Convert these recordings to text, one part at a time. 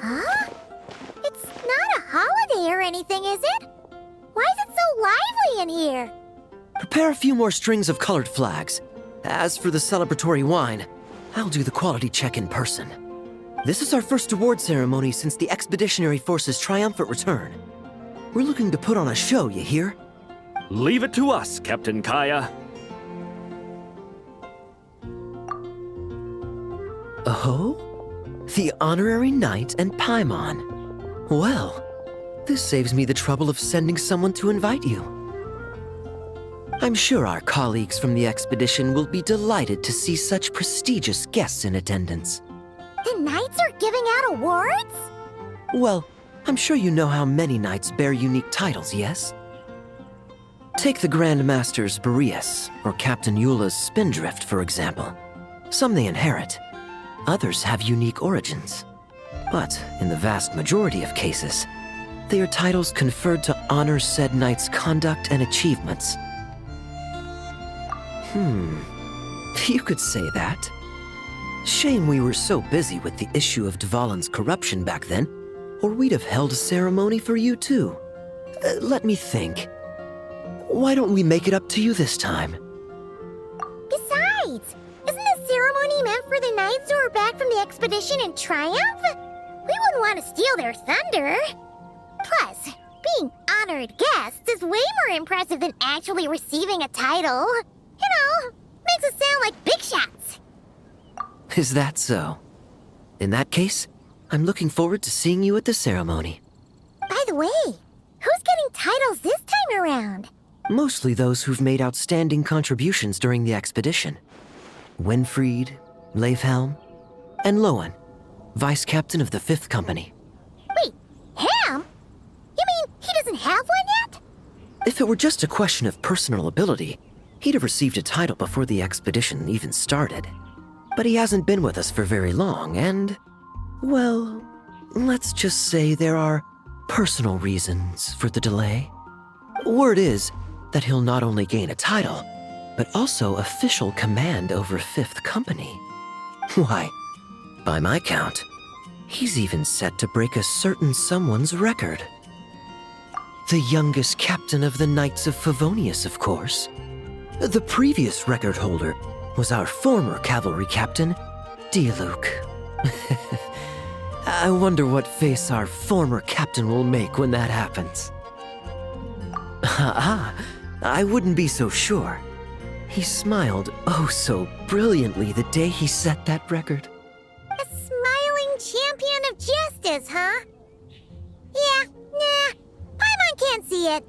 Huh? It's not a holiday or anything, is it? Why is it so lively in here? Prepare a few more strings of colored flags. As for the celebratory wine, I'll do the quality check in person. This is our first award ceremony since the Expeditionary Force's triumphant return. We're looking to put on a show, you hear? Leave it to us, Captain Kaya. Oh? The Honorary Knight and Paimon. Well, this saves me the trouble of sending someone to invite you. I'm sure our colleagues from the expedition will be delighted to see such prestigious guests in attendance. The knights are giving out awards? Well, I'm sure you know how many knights bear unique titles, yes? Take the Grand Master's Boreas, or Captain Eula's Spindrift, for example. Some they inherit. Others have unique origins. But in the vast majority of cases, they are titles conferred to honor said knight's conduct and achievements. You could say that. Shame we were so busy with the issue of Dvalin's corruption back then, or we'd have held a ceremony for you too. Let me think. Why don't we make it up to you this time? Besides, isn't this ceremony meant for the knights who are back from the expedition in triumph? We wouldn't want to steal their thunder. Plus, being honored guests is way more impressive than actually receiving a title. You know, makes us sound like big shots. Is that so? In that case, I'm looking forward to seeing you at the ceremony. By the way, who's getting titles this time around? Mostly those who've made outstanding contributions during the expedition. Winfried, Leifhelm, and Lohen, Vice Captain of the 5th Company. Wait, Ham? You mean he doesn't have one yet? If it were just a question of personal ability, he'd have received a title before the expedition even started. But he hasn't been with us for very long, and, well, let's just say there are personal reasons for the delay. Word is that he'll not only gain a title, but also official command over 5th Company. Why, by my count, he's even set to break a certain someone's record. The youngest captain of the Knights of Favonius, of course. The previous record holder was our former cavalry captain, Diluc. I wonder what face our former captain will make when that happens. I wouldn't be so sure. He smiled oh so brilliantly the day he set that record. A smiling champion of justice, huh? Yeah, nah, Paimon can't see it.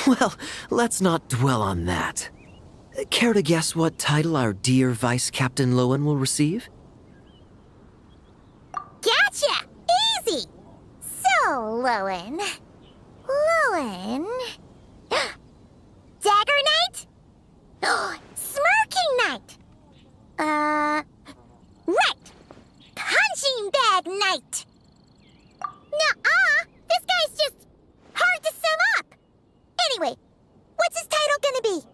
Well, let's not dwell on that. Care to guess what title our dear Vice Captain Lohen will receive? Gotcha! Easy! So, Lohen... Dagger Knight? Smirking Knight! Right! Punching Bag Knight! Nuh-uh! This guy's just hard to sum up! Anyway, what's his title gonna be?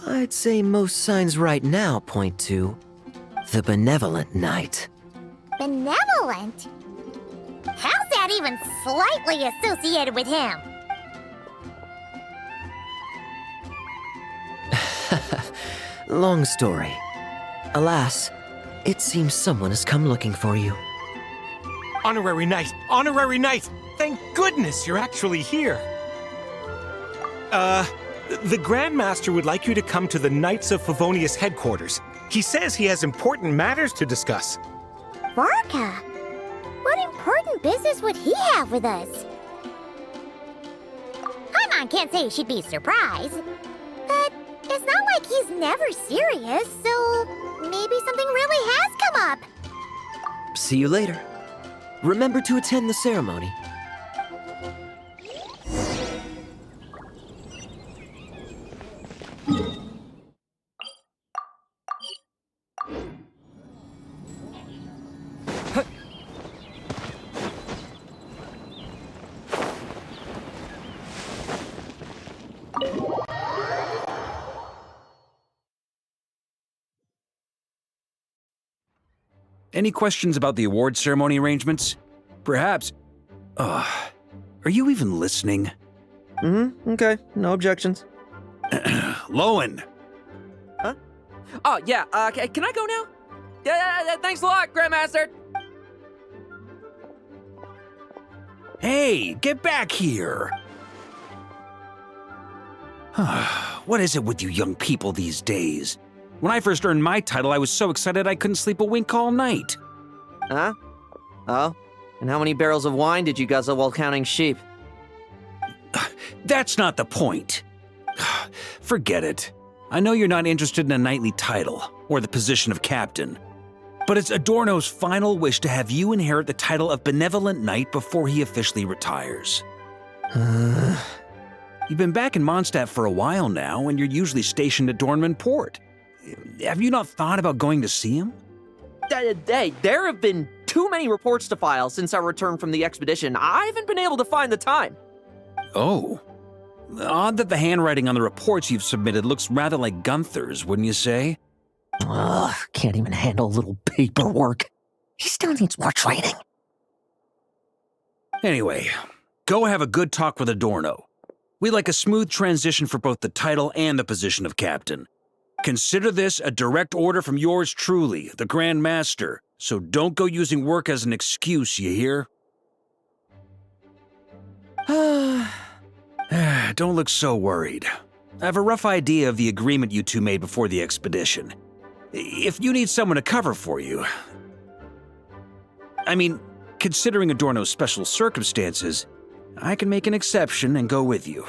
I'd say most signs right now point to the Benevolent Knight. Benevolent? How's that even slightly associated with him? Long story. Alas, it seems someone has come looking for you. Honorary Knight! Honorary Knight! Thank goodness you're actually here! The Grand Master would like you to come to the Knights of Favonius headquarters. He says he has important matters to discuss. Varka? What important business would he have with us? Paimon can't say she'd be surprised. But it's not like he's never serious, so maybe something really has come up. See you later. Remember to attend the ceremony. Any questions about the award ceremony arrangements? Perhaps. Are you even listening? Okay. No objections. Lohen! Huh? Oh, yeah, can I go now? Yeah, thanks a lot, Grandmaster! Hey, get back here! What is it with you young people these days? When I first earned my title, I was so excited I couldn't sleep a wink all night. Huh? Oh? And how many barrels of wine did you guzzle while counting sheep? That's not the point. Forget it. I know you're not interested in a knightly title, or the position of captain. But it's Adorno's final wish to have you inherit the title of Benevolent Knight before he officially retires. You've been back in Mondstadt for a while now, and you're usually stationed at Dornman Port. Have you not thought about going to see him? Hey, there have been too many reports to file since our return from the expedition. I haven't been able to find the time. Oh. Odd that the handwriting on the reports you've submitted looks rather like Gunther's, wouldn't you say? Ugh, can't even handle a little paperwork. He still needs more training. Anyway, go have a good talk with Adorno. We'd like a smooth transition for both the title and the position of captain. Consider this a direct order from yours truly, the Grand Master, so don't go using work as an excuse, you hear? Don't look so worried. I have a rough idea of the agreement you two made before the expedition. If you need someone to cover for you... I mean, considering Adorno's special circumstances, I can make an exception and go with you.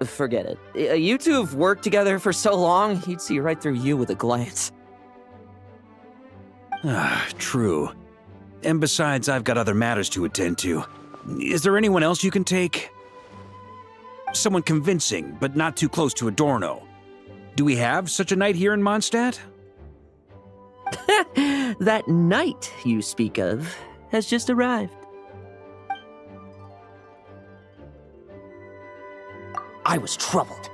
Forget it. You two have worked together for so long, he'd see right through you with a glance. True. And besides, I've got other matters to attend to. Is there anyone else you can take? Someone convincing, but not too close to Adorno. Do we have such a knight here in Mondstadt? That knight you speak of has just arrived. I was troubled,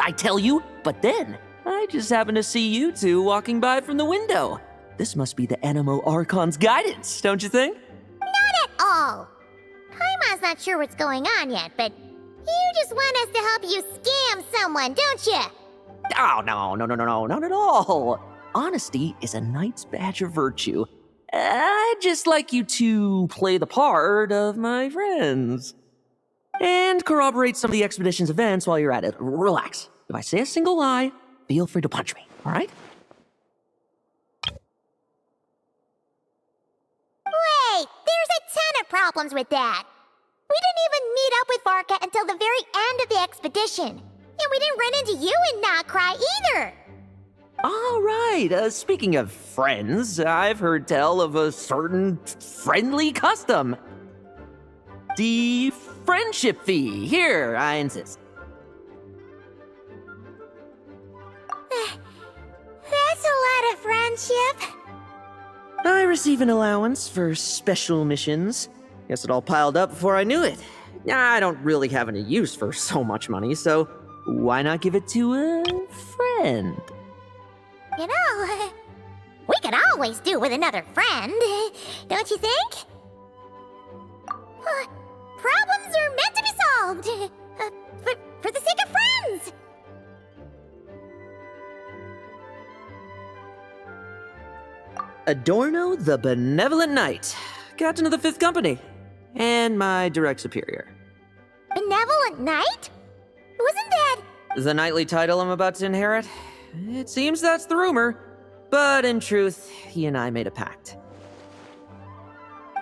I tell you, but then I just happened to see you two walking by from the window. This must be the Animo Archon's guidance, don't you think? Not at all. Paimon's not sure what's going on yet, but you just want us to help you scam someone, don't you? Oh, no, not at all. Honesty is a knight's badge of virtue. I'd just like you to play the part of my friends. And corroborate some of the expedition's events while you're at it. Relax. If I say a single lie, feel free to punch me, all right? Wait, there's a ton of problems with that. We didn't even meet up with Varka until the very end of the expedition. And we didn't run into you in Nocry either. All right, speaking of friends, I've heard tell of a certain friendly custom. The friendship fee. Here, I insist. That's a lot of friendship. I receive an allowance for special missions. Guess it all piled up before I knew it. I don't really have any use for so much money, so why not give it to a friend? You know, we could always do with another friend, don't you think? Problems are meant to be solved, for the sake of friends. Adorno the Benevolent Knight, Captain of the 5th Company, and my direct superior. Benevolent Knight? The knightly title I'm about to inherit? It seems that's the rumor. But in truth, he and I made a pact.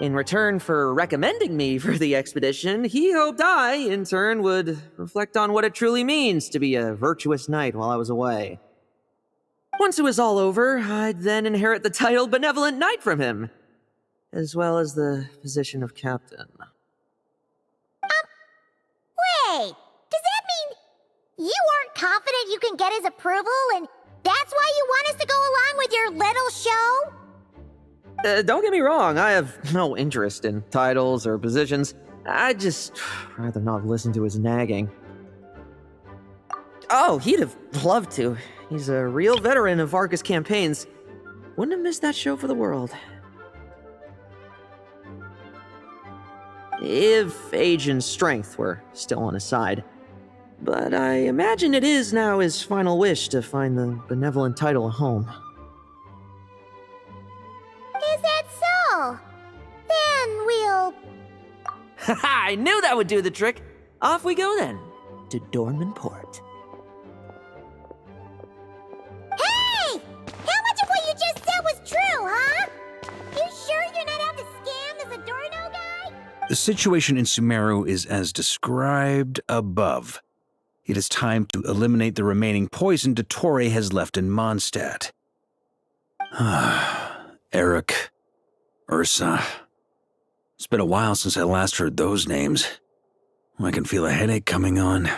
In return for recommending me for the expedition, he hoped I, in turn, would reflect on what it truly means to be a virtuous knight while I was away. Once it was all over, I'd then inherit the title Benevolent Knight from him, as well as the position of captain. Wait, does that mean you aren't confident you can get his approval, and that's why you want us to go along with your little show? Don't get me wrong, I have no interest in titles or positions. I'd just rather not listen to his nagging. Oh, he'd have loved to. He's a real veteran of Arcus campaigns. Wouldn't have missed that show for the world. If age and strength were still on his side. But I imagine it is now his final wish to find the benevolent title a home. Is that so? Then we'll... I knew that would do the trick! Off we go then, to Dornman Port. Hey! How much of what you just said was true, huh? You sure you're not out to scam this Adorno guy? The situation in Sumeru is as described above. It is time to eliminate the remaining poison Dottore has left in Mondstadt. Eric, Ursa. It's been a while since I last heard those names. I can feel a headache coming on.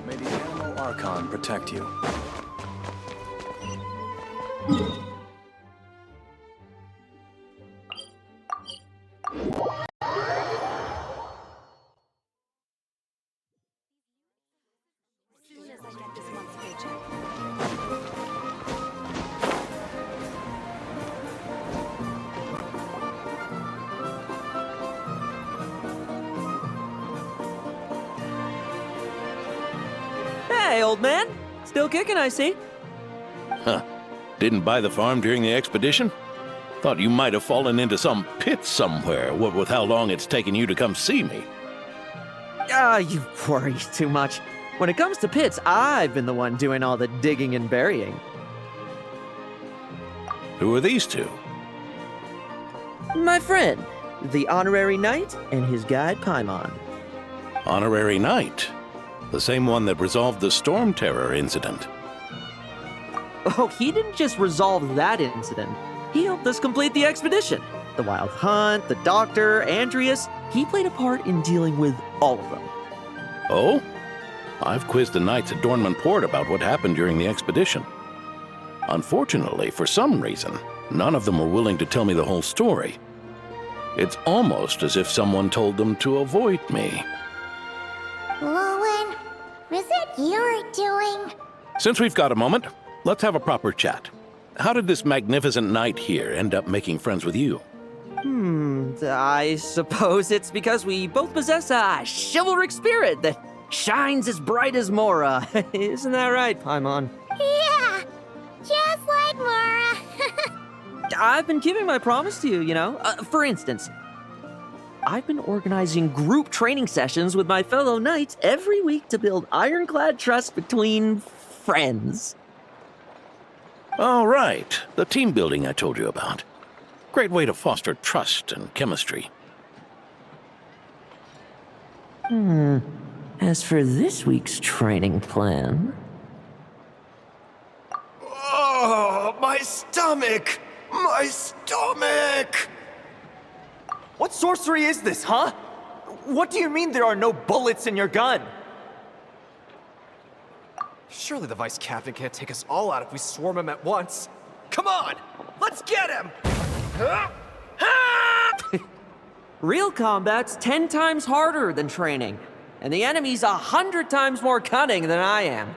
May the Animal Archon protect you. Hey, old man! Still kicking, I see. Huh. Didn't buy the farm during the expedition? Thought you might have fallen into some pit somewhere, what with how long it's taken you to come see me. You worry too much. When it comes to pits, I've been the one doing all the digging and burying. Who are these two? My friend, the honorary knight, and his guide Paimon. Honorary Knight. The same one that resolved the Storm Terror incident. Oh, he didn't just resolve that incident. He helped us complete the expedition. The Wild Hunt, the Doctor, Andreas. He played a part in dealing with all of them. Oh? I've quizzed the knights at Dornman Port about what happened during the expedition. Unfortunately, for some reason, none of them were willing to tell me the whole story. It's almost as if someone told them to avoid me. Lohen, is it your doing? Since we've got a moment, let's have a proper chat. How did this magnificent knight here end up making friends with you? I suppose it's because we both possess a chivalric spirit that shines as bright as Mora. Isn't that right, Paimon? Yeah, just like Mora. I've been keeping my promise to you, you know. For instance, I've been organizing group training sessions with my fellow knights every week to build ironclad trust between friends. All right, the team building I told you about. Great way to foster trust and chemistry. As for this week's training plan... Oh, my stomach! My stomach! What sorcery is this, huh? What do you mean there are no bullets in your gun? Surely the Vice Captain can't take us all out if we swarm him at once. Come on! Let's get him! Real combat's 10 times harder than training, and the enemy's 100 times more cunning than I am.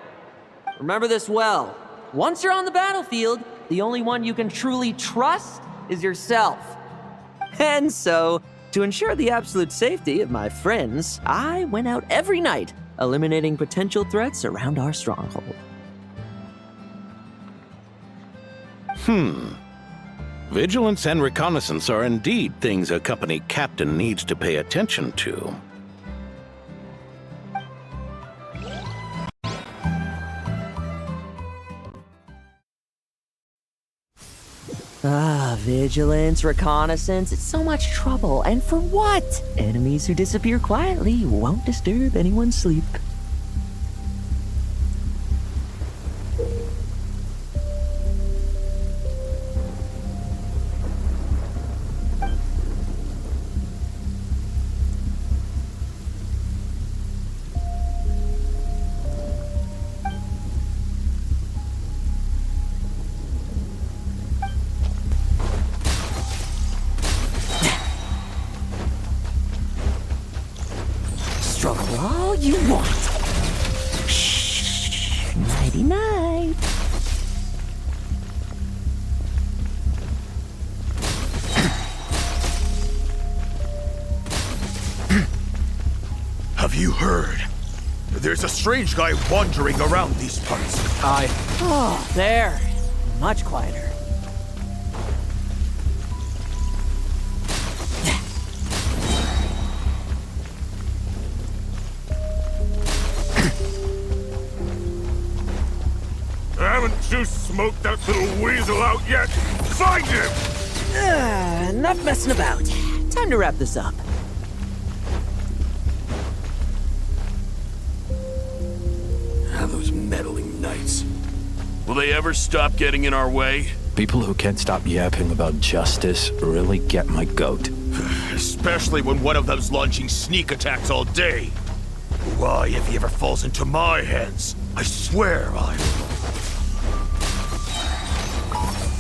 Remember this well. Once you're on the battlefield, the only one you can truly trust is yourself. And so, to ensure the absolute safety of my friends, I went out every night, eliminating potential threats around our stronghold. Vigilance and reconnaissance are indeed things a company captain needs to pay attention to. Vigilance, reconnaissance, it's so much trouble. And for what? Enemies who disappear quietly won't disturb anyone's sleep. Struggle all you want. Shh. Nighty night. Have you heard? There's a strange guy wandering around these parts. Oh, there. Much quieter. Haven't you smoked that little weasel out yet? Find him! Enough messing about. Time to wrap this up. Those meddling knights. Will they ever stop getting in our way? People who can't stop yapping about justice really get my goat. Especially when one of them's launching sneak attacks all day. Why, if he ever falls into my hands, I swear I...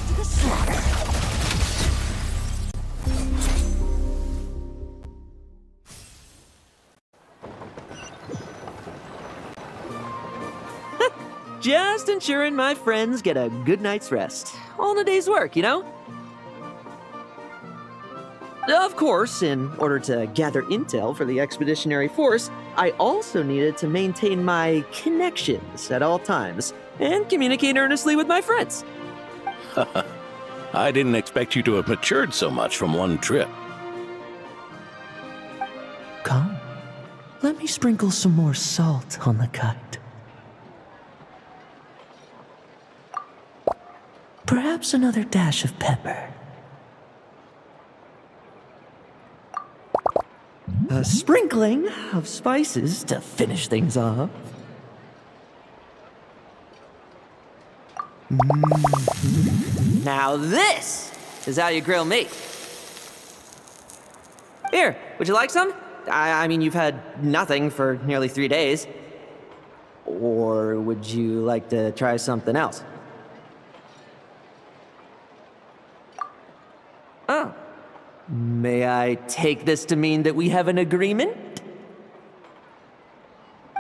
To the slaughter. Just ensuring my friends get a good night's rest. All in a day's work, you know? Of course, in order to gather intel for the expeditionary force, I also needed to maintain my connections at all times and communicate earnestly with my friends. I didn't expect you to have matured so much from one trip. Come, let me sprinkle some more salt on the kite. Perhaps another dash of pepper. A sprinkling of spices to finish things off. Now this is how you grill me. Here, would you like some? I mean, you've had nothing for nearly 3 days. Or would you like to try something else? Oh. May I take this to mean that we have an agreement?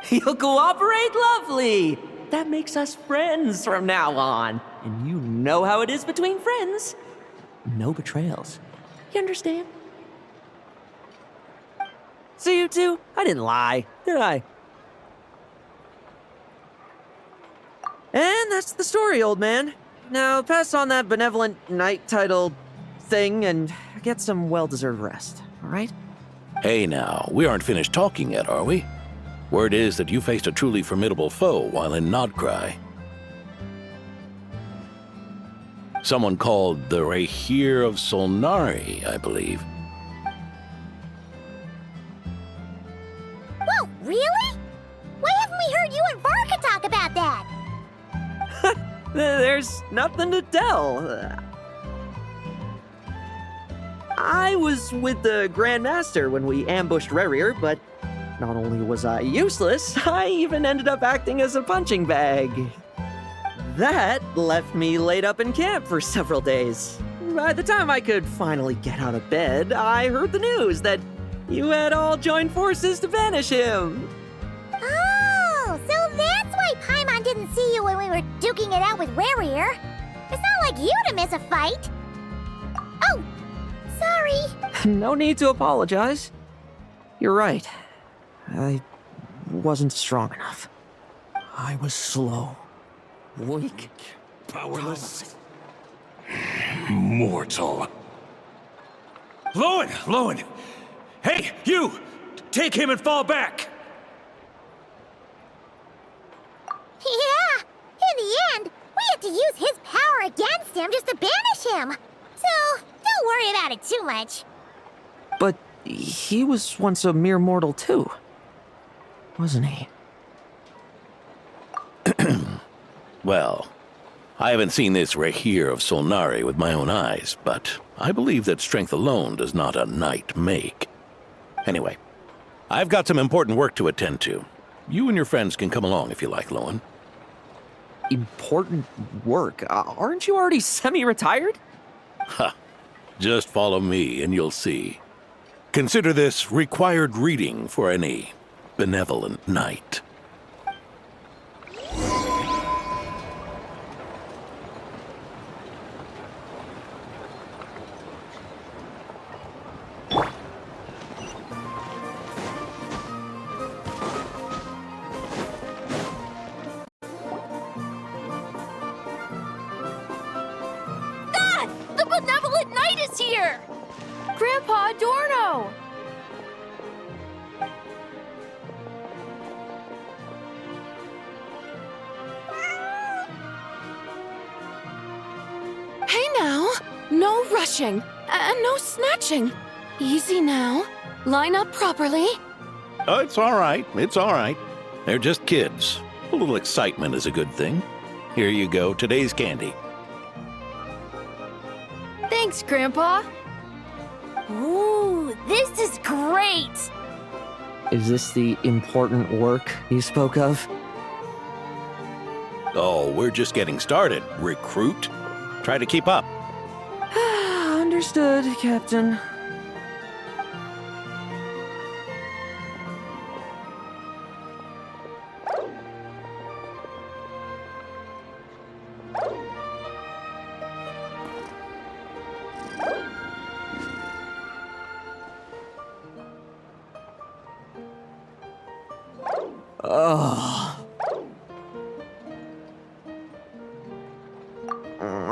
You'll cooperate? Lovely! That makes us friends from now on. And you know how it is between friends. No betrayals. You understand? See, you two, I didn't lie, did I? And that's the story, old man. Now pass on that benevolent knight title thing and get some well-deserved rest, all right? Hey now, we aren't finished talking yet, are we? Word is that you faced a truly formidable foe while in Nodcry. Someone called the Rahir of Solnari, I believe. Whoa, really? Why haven't we heard you and Varka talk about that? There's nothing to tell. I was with the Grand Master when we ambushed Rerir, but not only was I useless, I even ended up acting as a punching bag. That left me laid up in camp for several days. By the time I could finally get out of bed, I heard the news that you had all joined forces to banish him. Oh, so that's why Paimon didn't see you when we were duking it out with Rarier. It's not like you to miss a fight. Oh, sorry. No need to apologize. You're right. I wasn't strong enough. I was slow, weak, Powerless. Mortal. Lohen! Hey, you! Take him and fall back! Yeah, in the end, we had to use his power against him just to banish him. So, don't worry about it too much. But he was once a mere mortal too, wasn't he? Well, I haven't seen this Rahir of Solnari with my own eyes, but I believe that strength alone does not a knight make. Anyway, I've got some important work to attend to. You and your friends can come along if you like, Lohen. Important work? Aren't you already semi-retired? Ha! Just follow me and you'll see. Consider this required reading for any benevolent knight. The benevolent knight is here! Grandpa Adorno! Hey now! No rushing, and no snatching. Easy now. Line up properly. Oh, it's all right. It's all right. They're just kids. A little excitement is a good thing. Here you go, today's candy. Thanks, Grandpa. Ooh, this is great! Is this the important work you spoke of? Oh, we're just getting started, recruit. Try to keep up. Understood, Captain.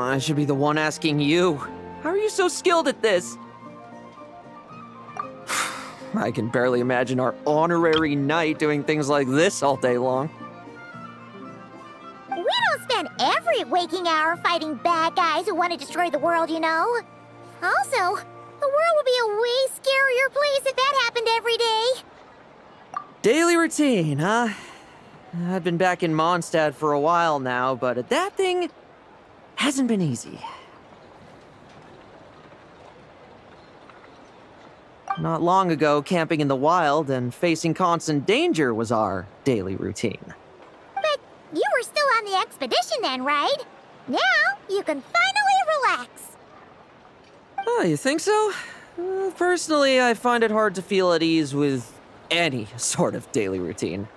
I should be the one asking you. How are you so skilled at this? I can barely imagine our honorary knight doing things like this all day long. We don't spend every waking hour fighting bad guys who want to destroy the world, you know. Also, the world would be a way scarier place if that happened every day. Daily routine, huh? I've been back in Mondstadt for a while now, but adapting hasn't been easy. Not long ago, camping in the wild and facing constant danger was our daily routine. But you were still on the expedition then, right? Now you can finally relax. Oh, you think so? Personally, I find it hard to feel at ease with any sort of daily routine.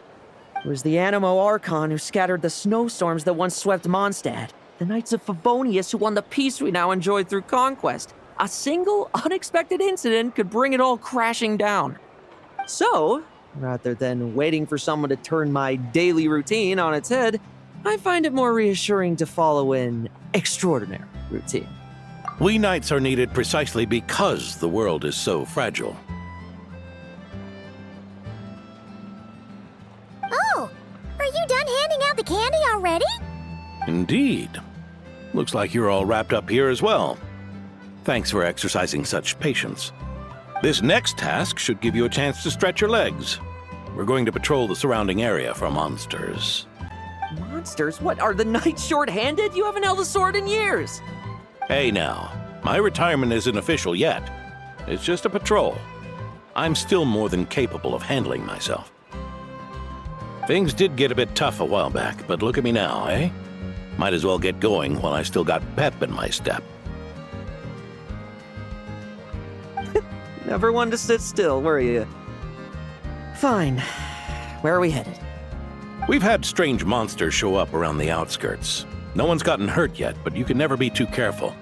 It was the Animo Archon who scattered the snowstorms that once swept Mondstadt. The Knights of Favonius who won the peace we now enjoy through conquest. A single, unexpected incident could bring it all crashing down. So, rather than waiting for someone to turn my daily routine on its head, I find it more reassuring to follow an extraordinary routine. We knights are needed precisely because the world is so fragile. Oh, are you done handing out the candy already? Indeed. Looks like you're all wrapped up here as well. Thanks for exercising such patience. This next task should give you a chance to stretch your legs. We're going to patrol the surrounding area for monsters. Monsters? What, are the knights short-handed? You haven't held a sword in years! Hey now, my retirement isn't official yet. It's just a patrol. I'm still more than capable of handling myself. Things did get a bit tough a while back, but look at me now, eh? Might as well get going while I still got pep in my step. Never one to sit still, were you? Fine. Where are we headed? We've had strange monsters show up around the outskirts. No one's gotten hurt yet, but you can never be too careful.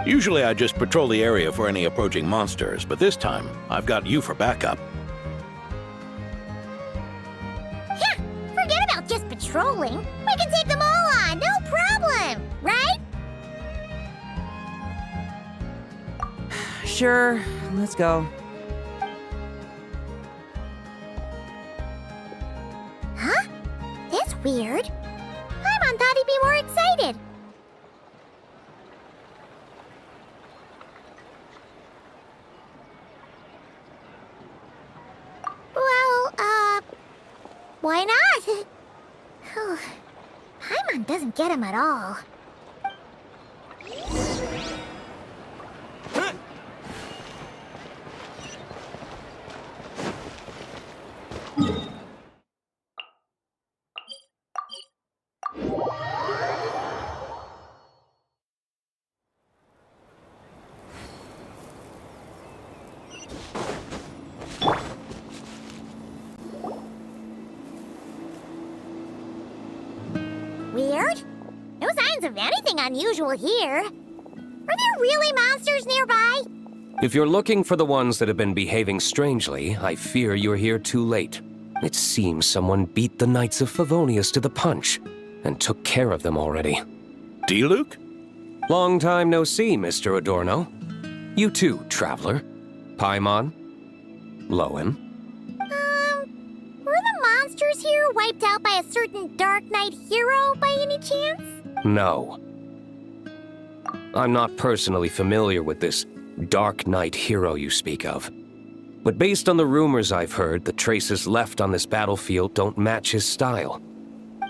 Usually I just patrol the area for any approaching monsters, but this time I've got you for backup. Yeah, forget about just patrolling. We can take them all on, no problem, right? Sure, let's go. Huh? That's weird. Paimon thought he'd be more excited. Well, why not? Paimon doesn't get him at all. Weird. No signs of anything unusual here. Are there really monsters nearby? If you're looking for the ones that have been behaving strangely, I fear you're here too late. It seems someone beat the Knights of Favonius to the punch and took care of them already. D-Luke? Long time no see, Mr. Adorno. You too, traveler. Paimon? Lohen? Were the monsters here wiped out by a certain Dark Knight hero by any chance? No. I'm not personally familiar with this Dark Knight hero you speak of. But based on the rumors I've heard, the traces left on this battlefield don't match his style.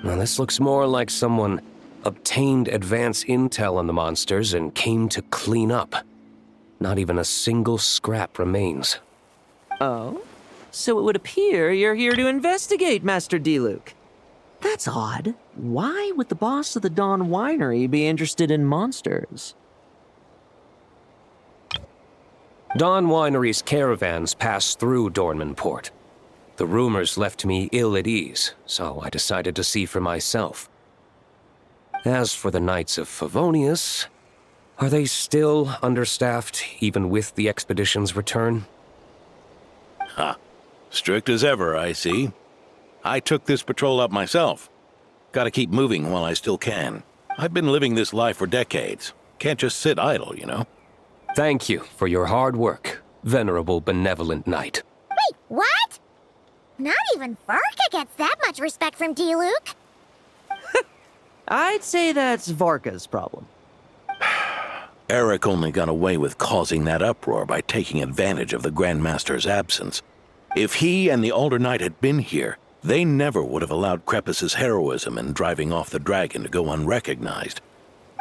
Now, this looks more like someone obtained advance intel on the monsters and came to clean up. Not even a single scrap remains. Oh? So it would appear you're here to investigate, Master D-Luke. That's odd. Why would the boss of the Dawn Winery be interested in monsters? Dawn Winery's caravans pass through Dornman Port. The rumors left me ill at ease, so I decided to see for myself. As for the Knights of Favonius, are they still understaffed, even with the expedition's return? Ha. Strict as ever, I see. I took this patrol up myself. Gotta keep moving while I still can. I've been living this life for decades. Can't just sit idle, you know? Thank you for your hard work, venerable benevolent knight. Wait, what? Not even Varka gets that much respect from D-Luke. I'd say that's Varka's problem. Eric only got away with causing that uproar by taking advantage of the Grandmaster's absence. If he and the Alder Knight had been here, they never would have allowed Krepus's heroism in driving off the dragon to go unrecognized.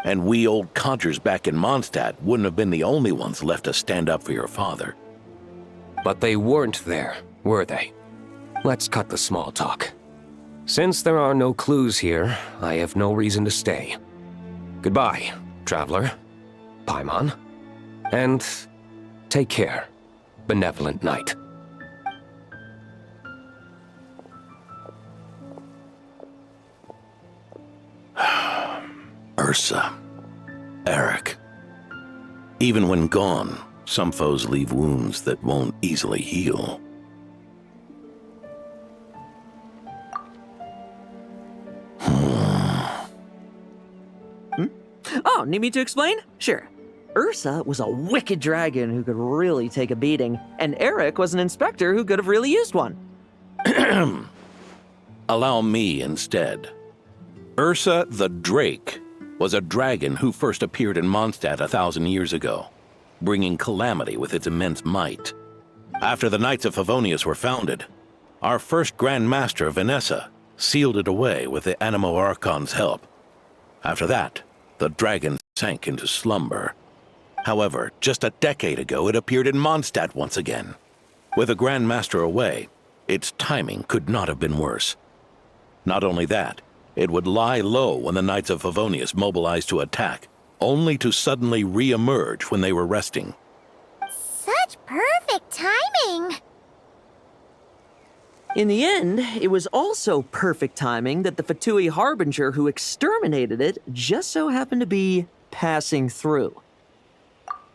And we old codgers back in Mondstadt wouldn't have been the only ones left to stand up for your father. But they weren't there, were they? Let's cut the small talk. Since there are no clues here, I have no reason to stay. Goodbye, traveler, Paimon, and take care, benevolent knight. Ursa. Eric. Even when gone, some foes leave wounds that won't easily heal. Oh, need me to explain? Sure. Ursa was a wicked dragon who could really take a beating, and Eric was an inspector who could have really used one. Allow me instead. Ursa the Drake was a dragon who first appeared in Mondstadt 1,000 years ago, bringing calamity with its immense might. After the Knights of Favonius were founded, our first Grand Master, Vanessa, sealed it away with the Animo Archon's help. After that, the dragon sank into slumber. However, just a decade ago, it appeared in Mondstadt once again. With the Grand Master away, its timing could not have been worse. Not only that, It would lie low when the Knights of Favonius mobilized to attack, only to suddenly re-emerge when they were resting. Such perfect timing! In the end, it was also perfect timing that the Fatui Harbinger who exterminated it just so happened to be passing through.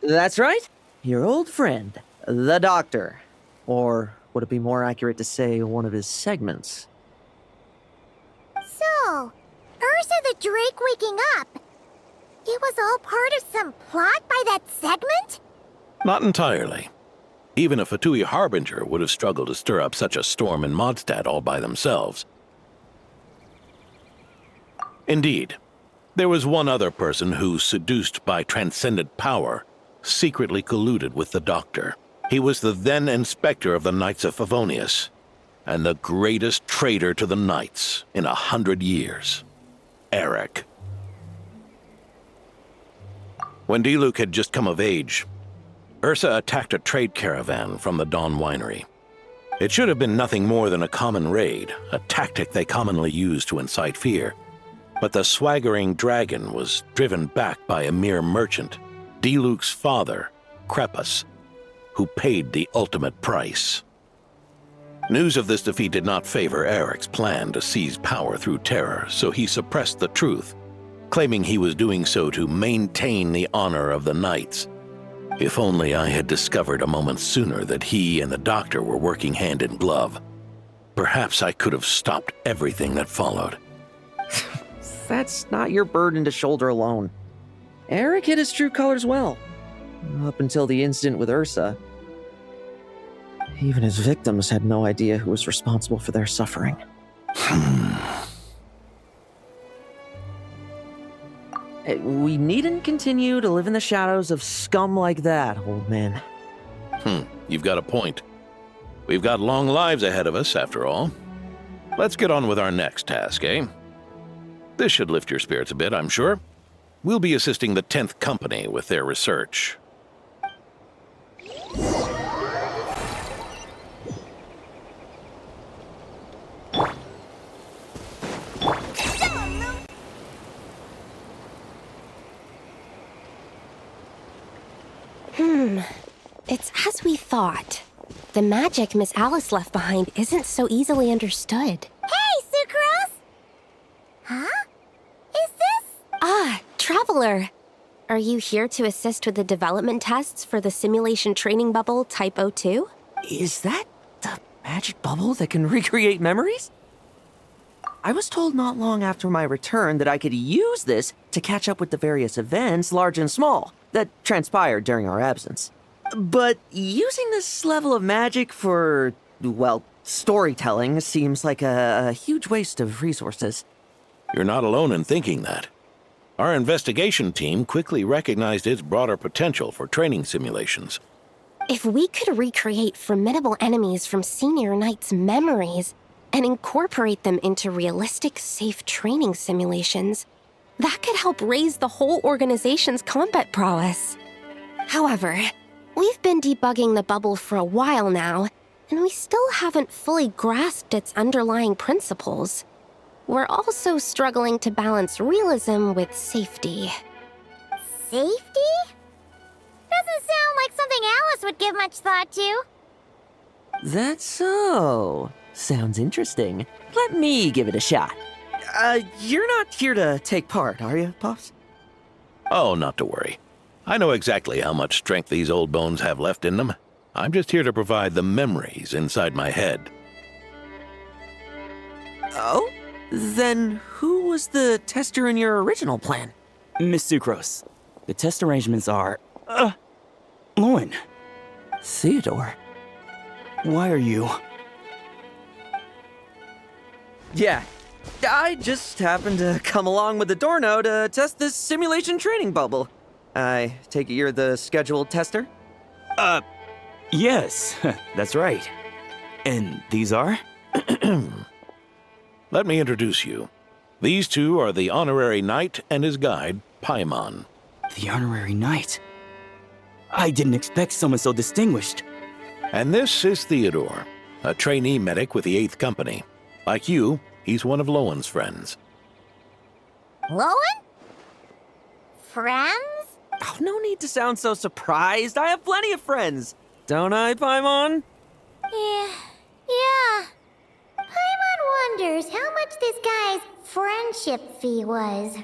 That's right, your old friend, the Doctor. Or would it be more accurate to say one of his segments? So, Ursa the Drake waking up. It was all part of some plot by that segment? Not entirely. Even a Fatui Harbinger would have struggled to stir up such a storm in Mondstadt all by themselves. Indeed, there was one other person who, seduced by transcendent power, secretly colluded with the Doctor. He was the then Inspector of the Knights of Favonius, and the greatest traitor to the Knights in 100 years, Eric. When Diluc had just come of age, Ursa attacked a trade caravan from the Dawn Winery. It should have been nothing more than a common raid, a tactic they commonly use to incite fear. But the swaggering dragon was driven back by a mere merchant, Diluc's father, Crepus, who paid the ultimate price. News of this defeat did not favor Eric's plan to seize power through terror, so he suppressed the truth, claiming he was doing so to maintain the honor of the Knights. If only I had discovered a moment sooner that he and the Doctor were working hand in glove. Perhaps I could have stopped everything that followed. That's not your burden to shoulder alone. Eric hid his true colors well. Up until the incident with Ursa. Even his victims had no idea who was responsible for their suffering. We needn't continue to live in the shadows of scum like that, old man. You've got a point. We've got long lives ahead of us, after all. Let's get on with our next task, eh? This should lift your spirits a bit, I'm sure. We'll be assisting the 10th Company with their research. It's as we thought. The magic Miss Alice left behind isn't so easily understood. Hey, Sucrose! Huh? Is this? Traveler! Are you here to assist with the development tests for the simulation training bubble Type 02? Is that the magic bubble that can recreate memories? I was told not long after my return that I could use this to catch up with the various events, large and small, that transpired during our absence. But using this level of magic for, well, storytelling seems like a huge waste of resources. You're not alone in thinking that. Our investigation team quickly recognized its broader potential for training simulations. If we could recreate formidable enemies from Senior Knight's memories and incorporate them into realistic, safe training simulations, that could help raise the whole organization's combat prowess. However, we've been debugging the bubble for a while now, and we still haven't fully grasped its underlying principles. We're also struggling to balance realism with safety. Safety? Doesn't sound like something Alice would give much thought to. That's so. Sounds interesting. Let me give it a shot. You're not here to take part, are you, Pops? Oh, not to worry. I know exactly how much strength these old bones have left in them. I'm just here to provide the memories inside my head. Oh? Then who was the tester in your original plan? Miss Sucrose, the test arrangements are... Lohen. Theodore. Why are you... Yeah, I just happened to come along with the Dorno to test this simulation training bubble. I take it you're the scheduled tester? Yes, that's right. And these are? Let me introduce you. These two are the honorary knight and his guide, Paimon. The honorary knight? I didn't expect someone so distinguished. And this is Theodore, a trainee medic with the 8th Company. Like you, he's one of Lowen's friends. Lohen? Friends? Oh, no need to sound so surprised. I have plenty of friends. Don't I, Paimon? Yeah. Paimon wonders how much this guy's friendship fee was.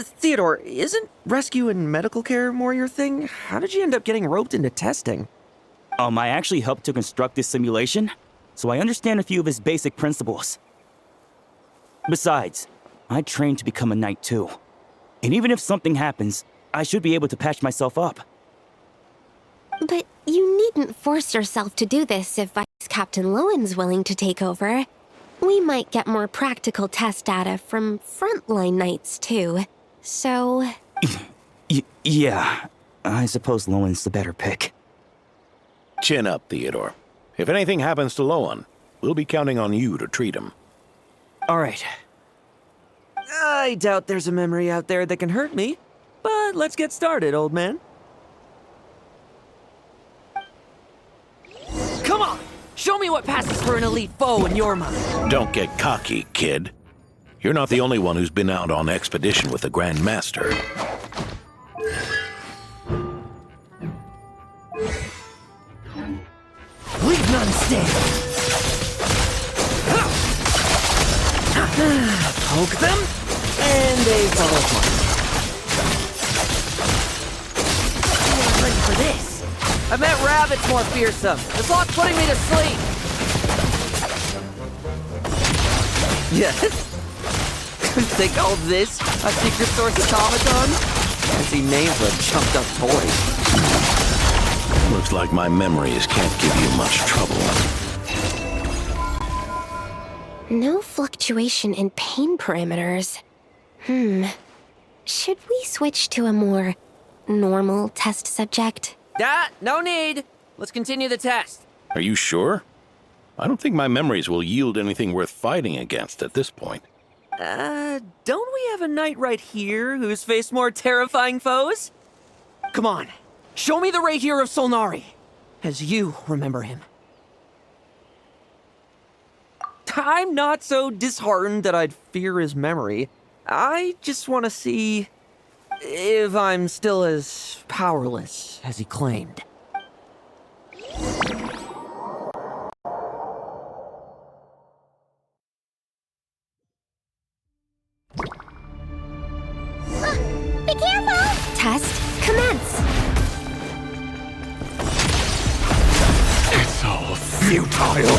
Theodore, isn't rescue and medical care more your thing? How did you end up getting roped into testing? I actually helped to construct this simulation, so I understand a few of his basic principles. Besides, I trained to become a knight too. And even if something happens, I should be able to patch myself up. But you needn't force yourself to do this if Vice Captain Lowen's willing to take over. We might get more practical test data from frontline knights too. So... Yeah, I suppose Lowen's the better pick. Chin up, Theodore. If anything happens to Lohen, we'll be counting on you to treat him. All right. I doubt there's a memory out there that can hurt me, but let's get started, old man. Come on! Show me what passes for an elite foe in your mind. Don't get cocky, kid. You're not the only one who's been out on expedition with the Grand Master. Leave none standing. Poke them, and they fall apart. I'm ready for this. I met rabbits more fearsome. This lock's putting me to sleep. Yes? Think all this a secret source automaton? Fancy name for a chumped up toy. Looks like my memories can't give you much trouble. No fluctuation in pain parameters. Should we switch to a more normal test subject? No need. Let's continue the test. Are you sure? I don't think my memories will yield anything worth fighting against at this point. Don't we have a knight right here who's faced more terrifying foes? Come on, show me the Rahier of Solnari, as you remember him. I'm not so disheartened that I'd fear his memory. I just want to see if I'm still as powerless as he claimed. Be careful! Test commence! It's all futile.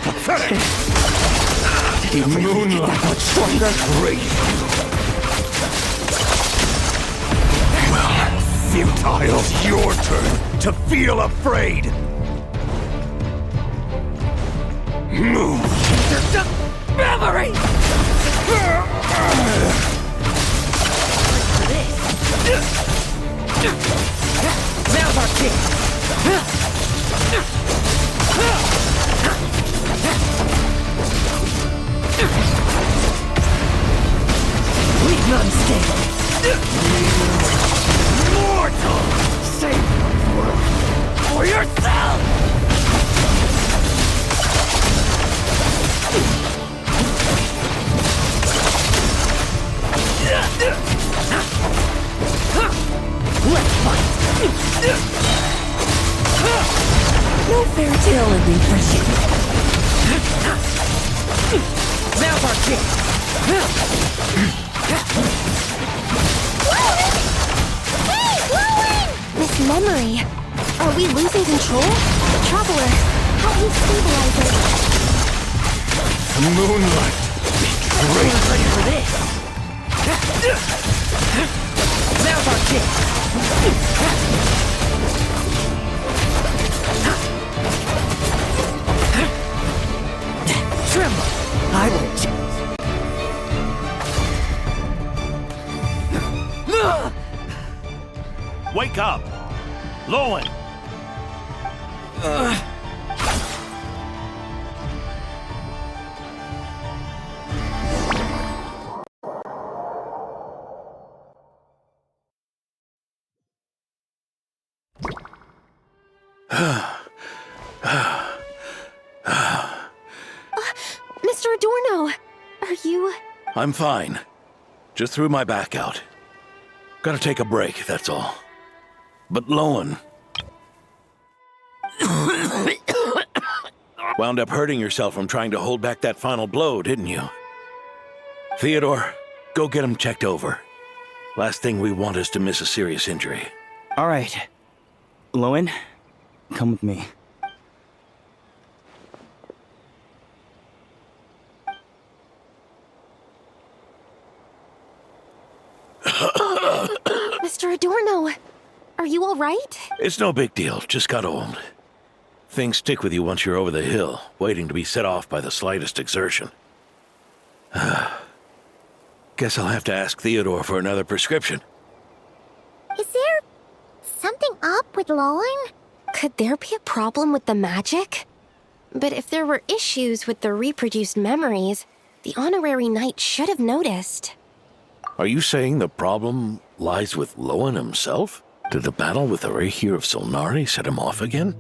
Pathetic. Did he really get that much stronger? Well, futile. It's your turn to feel afraid. Move. There's just memory! Now's our chance! Leave none standing! Mortal! Save the world for yourself! Let's fight! No fairy tale ending for you. Now's our chance! Hey, Lohen! This memory. Are we losing control? Traveler, help me stabilize it. The moonlight betrayed Ready for this? Now's our chance! Tremble! I will choose. Wake up! Lohen! Mr. Adorno, you... I'm fine. Just threw my back out. Gotta take a break, that's all. But Lohen... wound up hurting yourself from trying to hold back that final blow, didn't you? Theodore, go get him checked over. Last thing we want is to miss a serious injury. All right. Lohen, come with me. Mr. Adorno, are you all right? It's no big deal, just got old. Things stick with you once you're over the hill, waiting to be set off by the slightest exertion. Guess I'll have to ask Theodore for another prescription. Is there something up with Lohen? Could there be a problem with the magic? But if there were issues with the reproduced memories, the honorary knight should have noticed. Are you saying the problem lies with Lohen himself? Did the battle with the Reikir of Solnari set him off again?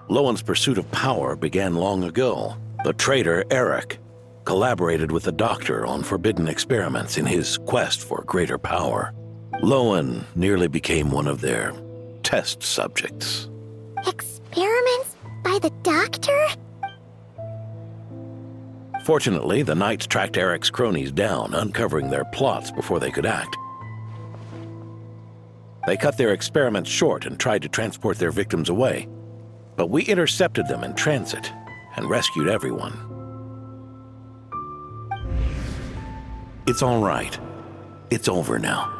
Lohen's pursuit of power began long ago. The traitor, Eric, collaborated with the Doctor on forbidden experiments in his quest for greater power. Lohen nearly became one of their test subjects. Experiments by the Doctor? Fortunately, the Knights tracked Eric's cronies down, uncovering their plots before they could act. They cut their experiments short and tried to transport their victims away. But we intercepted them in transit and rescued everyone. It's all right. It's over now.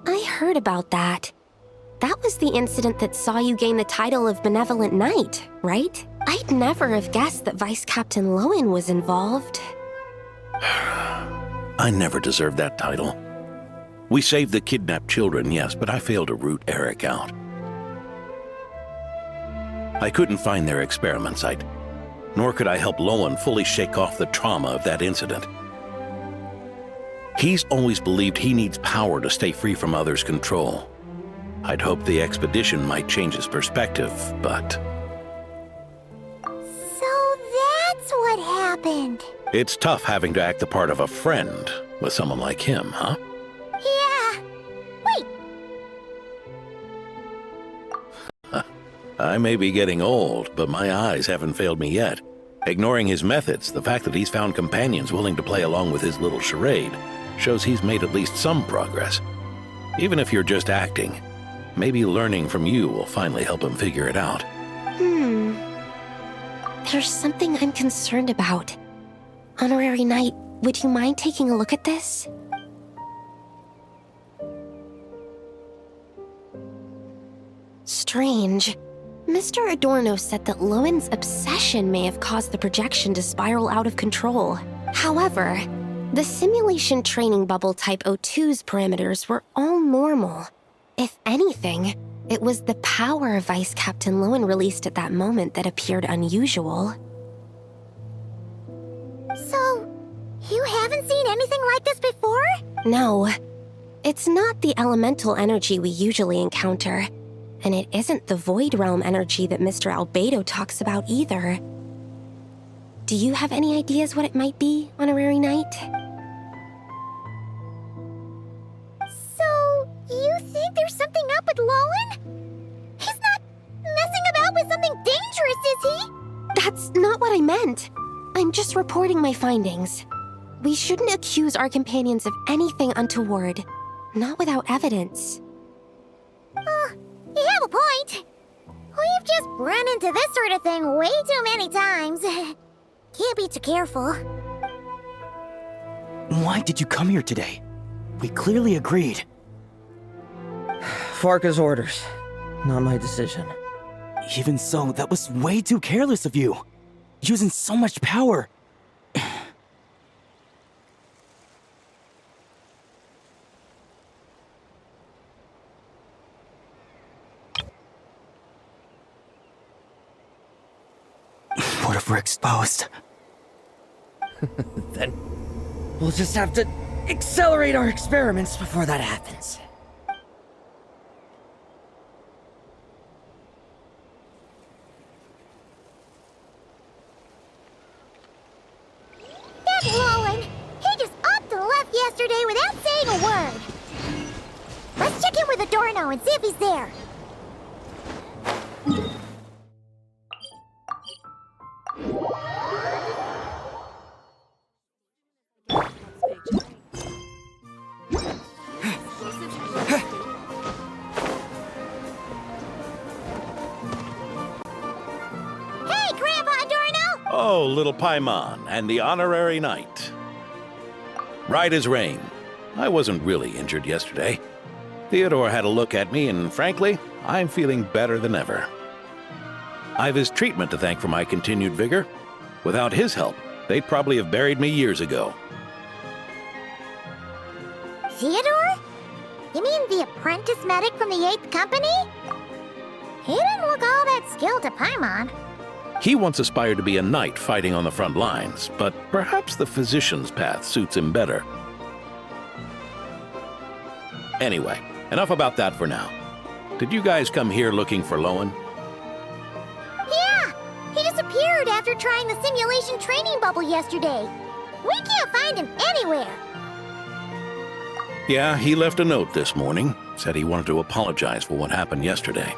I heard about that. That was the incident that saw you gain the title of Benevolent Knight, right? I'd never have guessed that Vice Captain Lohen was involved. I never deserved that title. We saved the kidnapped children, yes, but I failed to root Eric out. I couldn't find their experiment site, nor could I help Lohen fully shake off the trauma of that incident. He's always believed he needs power to stay free from others' control. I'd hoped the expedition might change his perspective, but... So that's what happened. It's tough having to act the part of a friend with someone like him, huh? Yeah. Wait. I may be getting old, but my eyes haven't failed me yet. Ignoring his methods, the fact that he's found companions willing to play along with his little charade shows he's made at least some progress. Even if you're just acting, maybe learning from you will finally help him figure it out. There's something I'm concerned about. Honorary Knight, would you mind taking a look at this? Strange. Mr. Adorno said that Lohen's obsession may have caused the projection to spiral out of control. However, the simulation training bubble type O2's parameters were all normal. If anything, it was the power Vice Captain Lohen released at that moment that appeared unusual. So, you haven't seen anything like this before? No. It's not the elemental energy we usually encounter, and it isn't the Void Realm energy that Mr. Albedo talks about either. Do you have any ideas what it might be, Honorary Knight? So, you think there's something up with Lohen? He's not messing about with something dangerous, is he? That's not what I meant. I'm just reporting my findings. We shouldn't accuse our companions of anything untoward, not without evidence. You have a point. We've just run into this sort of thing way too many times. Can't be too careful. Why did you come here today? We clearly agreed. Farka's orders, not my decision. Even so, that was way too careless of you. Using so much power. What if we're exposed? Then we'll just have to accelerate our experiments before that happens. getting a word. Let's check in with Adorno and see if he's there. Hey, Grandpa Adorno! Oh, little Paimon, and the honorary knight. Right as rain. I wasn't really injured yesterday. Theodore had a look at me, and frankly, I'm feeling better than ever. I've his treatment to thank for my continued vigor. Without his help, they'd probably have buried me years ago. Theodore? You mean the apprentice medic from the 8th Company? He didn't look all that skilled to Paimon. He once aspired to be a knight fighting on the front lines, but perhaps the physician's path suits him better. Anyway, enough about that for now. Did you guys come here looking for Lohen? Yeah! He disappeared after trying the simulation training bubble yesterday. We can't find him anywhere. Yeah, he left a note this morning. Said he wanted to apologize for what happened yesterday.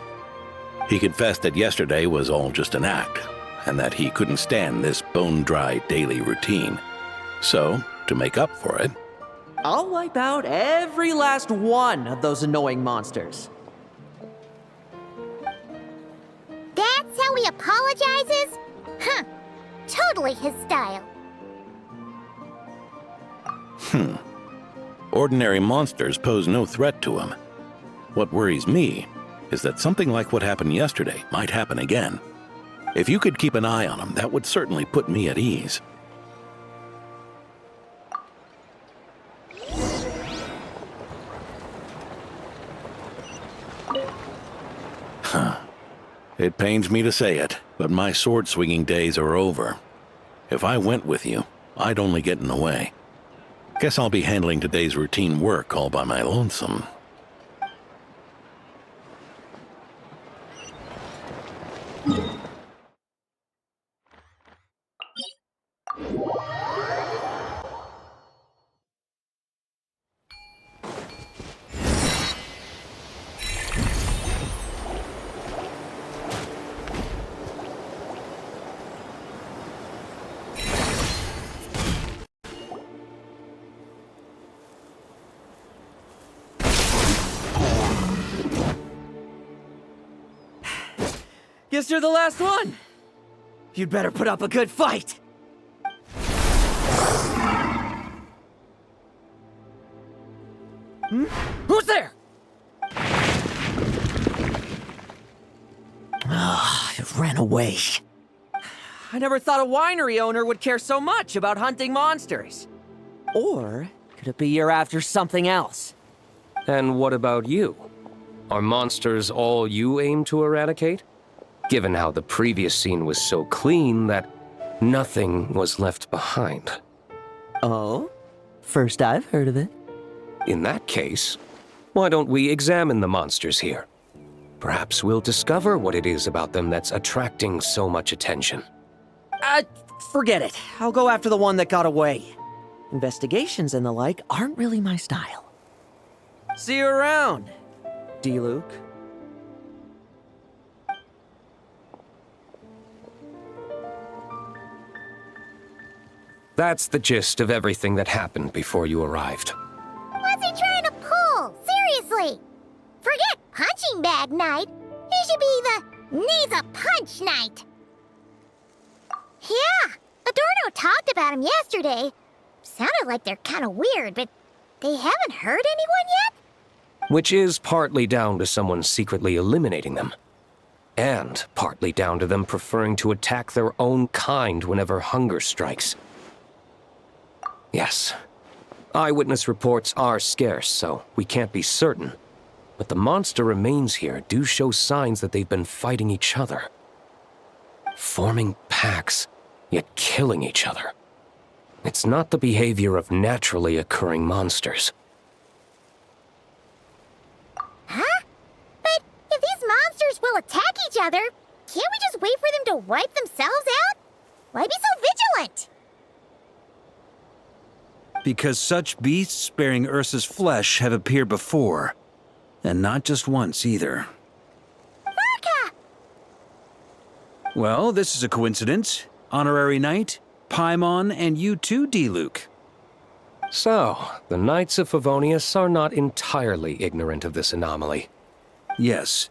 He confessed that yesterday was all just an act, and that he couldn't stand this bone-dry daily routine. So, to make up for it, I'll wipe out every last one of those annoying monsters. That's how he apologizes? Huh. Totally his style. Ordinary monsters pose no threat to him. What worries me is that something like what happened yesterday might happen again. If you could keep an eye on him, that would certainly put me at ease. It pains me to say it, but my sword-swinging days are over. If I went with you, I'd only get in the way. Guess I'll be handling today's routine work all by my lonesome. Guess you're the last one. You'd better put up a good fight. Who's there? It ran away. I never thought a winery owner would care so much about hunting monsters. Or could it be you're after something else? And what about you? Are monsters all you aim to eradicate? Given how the previous scene was so clean that nothing was left behind. Oh? First I've heard of it. In that case, why don't we examine the monsters here? Perhaps we'll discover what it is about them that's attracting so much attention. Forget it. I'll go after the one that got away. Investigations and the like aren't really my style. See you around, D-Luke. That's the gist of everything that happened before you arrived. What's he trying to pull? Seriously! Forget punching bag night. He should be the knees a punch night. Yeah, Adorno talked about him yesterday. Sounded like they're kind of weird, but they haven't hurt anyone yet? Which is partly down to someone secretly eliminating them. And partly down to them preferring to attack their own kind whenever hunger strikes. Yes, eyewitness reports are scarce, so we can't be certain. But the monster remains here do show signs that they've been fighting each other. Forming packs, yet killing each other. It's not the behavior of naturally occurring monsters. Huh? But if these monsters will attack each other, can't we just wait for them to wipe themselves out? Why be so vigilant? Because such beasts bearing Ursa's flesh have appeared before. And not just once either. Vorka! Well, this is a coincidence. Honorary Knight, Paimon, and you too, D-Luke. So, the Knights of Favonius are not entirely ignorant of this anomaly. Yes.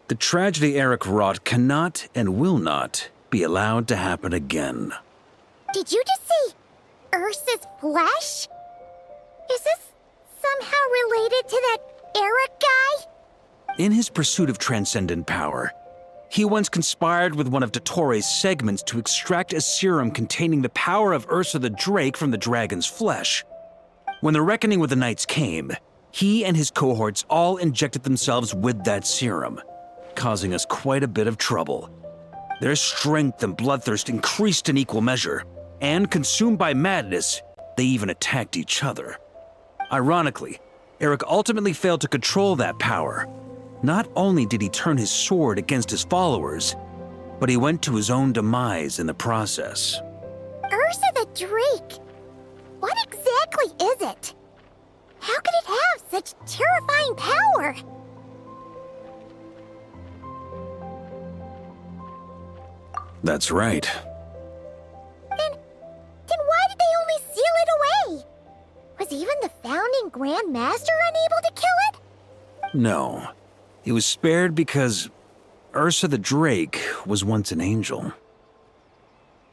The tragedy Eric wrought cannot and will not be allowed to happen again. Did you just say Ursa's flesh? Is this somehow related to that Eric guy? In his pursuit of transcendent power, he once conspired with one of Dottores' segments to extract a serum containing the power of Ursa the Drake from the dragon's flesh. When the reckoning with the Knights came, he and his cohorts all injected themselves with that serum, causing us quite a bit of trouble. Their strength and bloodthirst increased in equal measure, and consumed by madness, they even attacked each other. Ironically, Eric ultimately failed to control that power. Not only did he turn his sword against his followers, but he went to his own demise in the process. Ursa the Drake? What exactly is it? How could it have such terrifying power? That's right. Then why did they only seal it away? Was even the founding Grand Master unable to kill it? No. It was spared because Ursa the Drake was once an angel.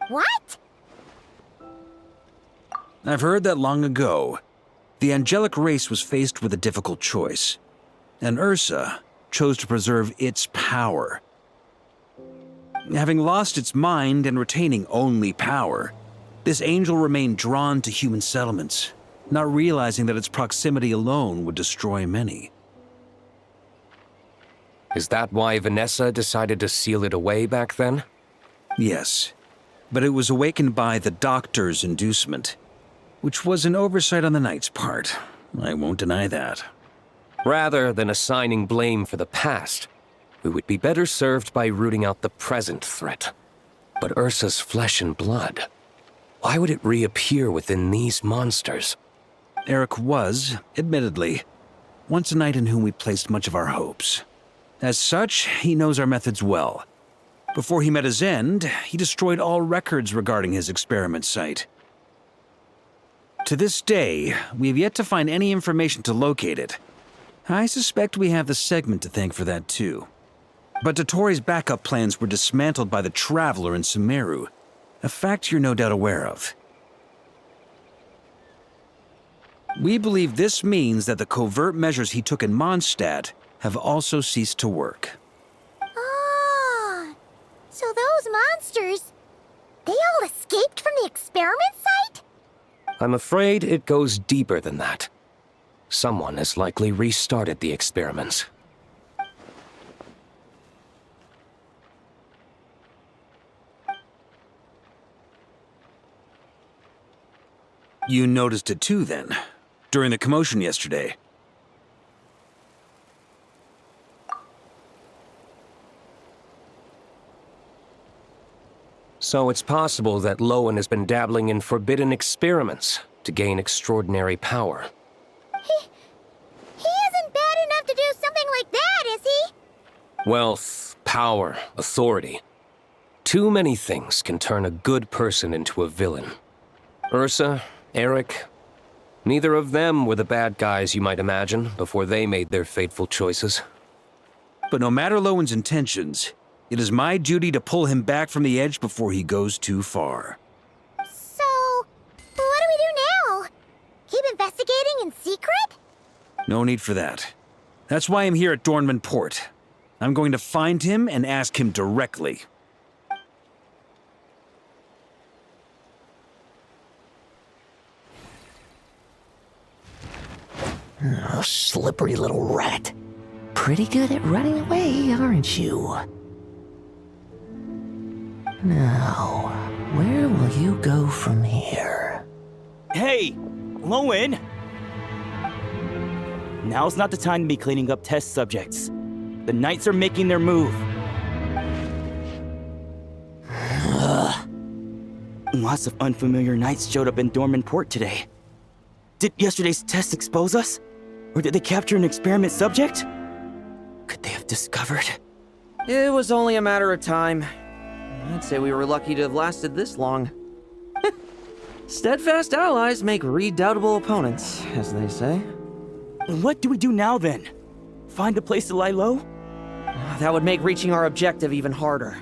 What? I've heard that long ago, the angelic race was faced with a difficult choice, and Ursa chose to preserve its power. Having lost its mind and retaining only power, this angel remained drawn to human settlements, not realizing that its proximity alone would destroy many. Is that why Vanessa decided to seal it away back then? Yes, but it was awakened by the Doctor's inducement, which was an oversight on the Knight's part. I won't deny that. Rather than assigning blame for the past, we would be better served by rooting out the present threat. But Ursa's flesh and blood, why would it reappear within these monsters? Eric was, admittedly, once a knight in whom we placed much of our hopes. As such, he knows our methods well. Before he met his end, he destroyed all records regarding his experiment site. To this day, we have yet to find any information to locate it. I suspect we have the segment to thank for that too. But Dottores' backup plans were dismantled by the Traveler in Sumeru, a fact you're no doubt aware of. We believe this means that the covert measures he took in Mondstadt have also ceased to work. Ah, so those monsters, they all escaped from the experiment site? I'm afraid it goes deeper than that. Someone has likely restarted the experiments. You noticed it too, then, during the commotion yesterday. So it's possible that Lohen has been dabbling in forbidden experiments to gain extraordinary power. He isn't bad enough to do something like that, is he? Wealth, power, authority. Too many things can turn a good person into a villain. Ursa, Eric, neither of them were the bad guys you might imagine before they made their fateful choices. But no matter Lowen's intentions, it is my duty to pull him back from the edge before he goes too far. So, what do we do now? Keep investigating in secret? No need for that. That's why I'm here at Dornman Port. I'm going to find him and ask him directly. Oh, slippery little rat. Pretty good at running away, aren't you? Now, where will you go from here? Hey, Lohen! Now's not the time to be cleaning up test subjects. The Knights are making their move. Lots of unfamiliar Knights showed up in Dorman Port today. Did yesterday's test expose us? Or did they capture an experiment subject? Could they have discovered? It was only a matter of time. I'd say we were lucky to have lasted this long. Steadfast allies make redoubtable opponents, as they say. What do we do now then? Find a place to lie low? That would make reaching our objective even harder.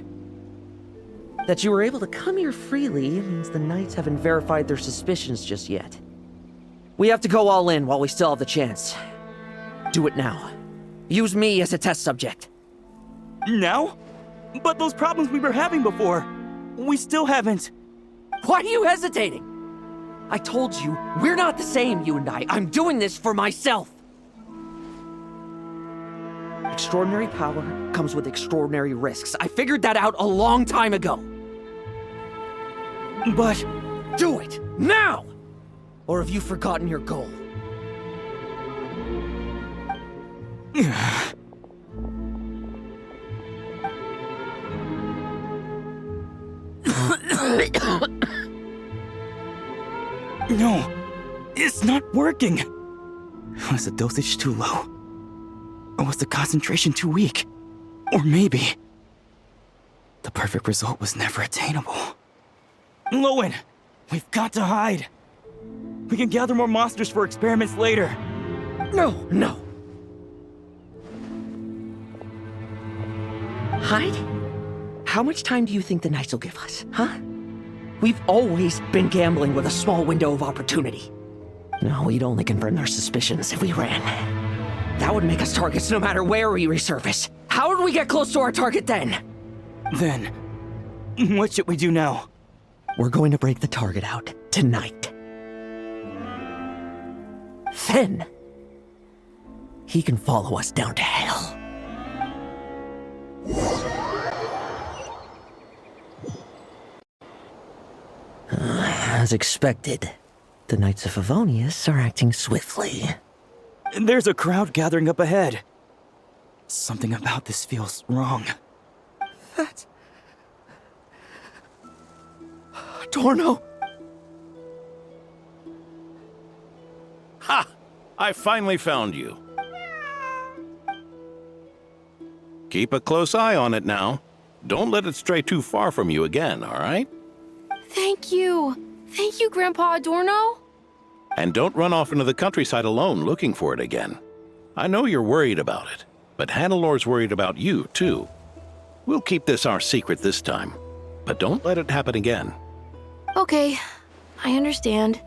That you were able to come here freely means the Knights haven't verified their suspicions just yet. We have to go all in while we still have the chance. Do it now. Use me as a test subject. Now? But those problems we were having before, we still haven't. Why are you hesitating? I told you, we're not the same, you and I. I'm doing this for myself. Extraordinary power comes with extraordinary risks. I figured that out a long time ago. But... do it, now! Or have you forgotten your goal? No, it's not working. Was the dosage too low? Or was the concentration too weak? Or maybe the perfect result was never attainable. Lohen, we've got to hide. We can gather more monsters for experiments later. No. Hide? How much time do you think the Knights will give us, huh? We've always been gambling with a small window of opportunity. No, we'd only confirm their suspicions if we ran. That would make us targets no matter where we resurface. How would we get close to our target then? Then, what should we do now? We're going to break the target out tonight. Then, he can follow us down to hell. As expected, the Knights of Favonius are acting swiftly. There's a crowd gathering up ahead. Something about this feels wrong. That's... Adorno! Ha! I finally found you. Keep a close eye on it now. Don't let it stray too far from you again, all right? Thank you. Thank you, Grandpa Adorno. And don't run off into the countryside alone looking for it again. I know you're worried about it, but Hannelor's worried about you, too. We'll keep this our secret this time, but don't let it happen again. Okay, I understand.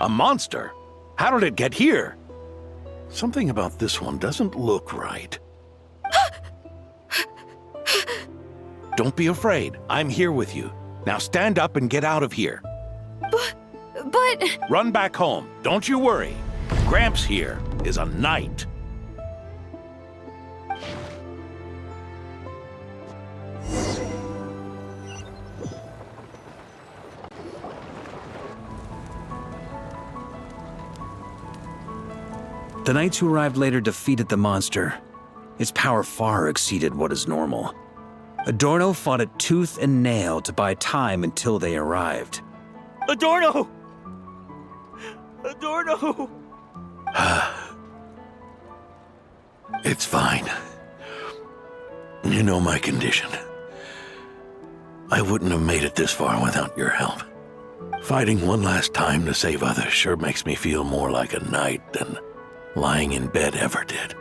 A monster? How did it get here? Something about this one doesn't look right. Don't be afraid. I'm here with you. Now stand up and get out of here. But... Run back home. Don't you worry. Gramps here is a knight. The knights who arrived later defeated the monster. Its power far exceeded what is normal. Adorno fought it tooth and nail to buy time until they arrived. Adorno! Adorno! It's fine. You know my condition. I wouldn't have made it this far without your help. Fighting one last time to save others sure makes me feel more like a knight than lying in bed ever did.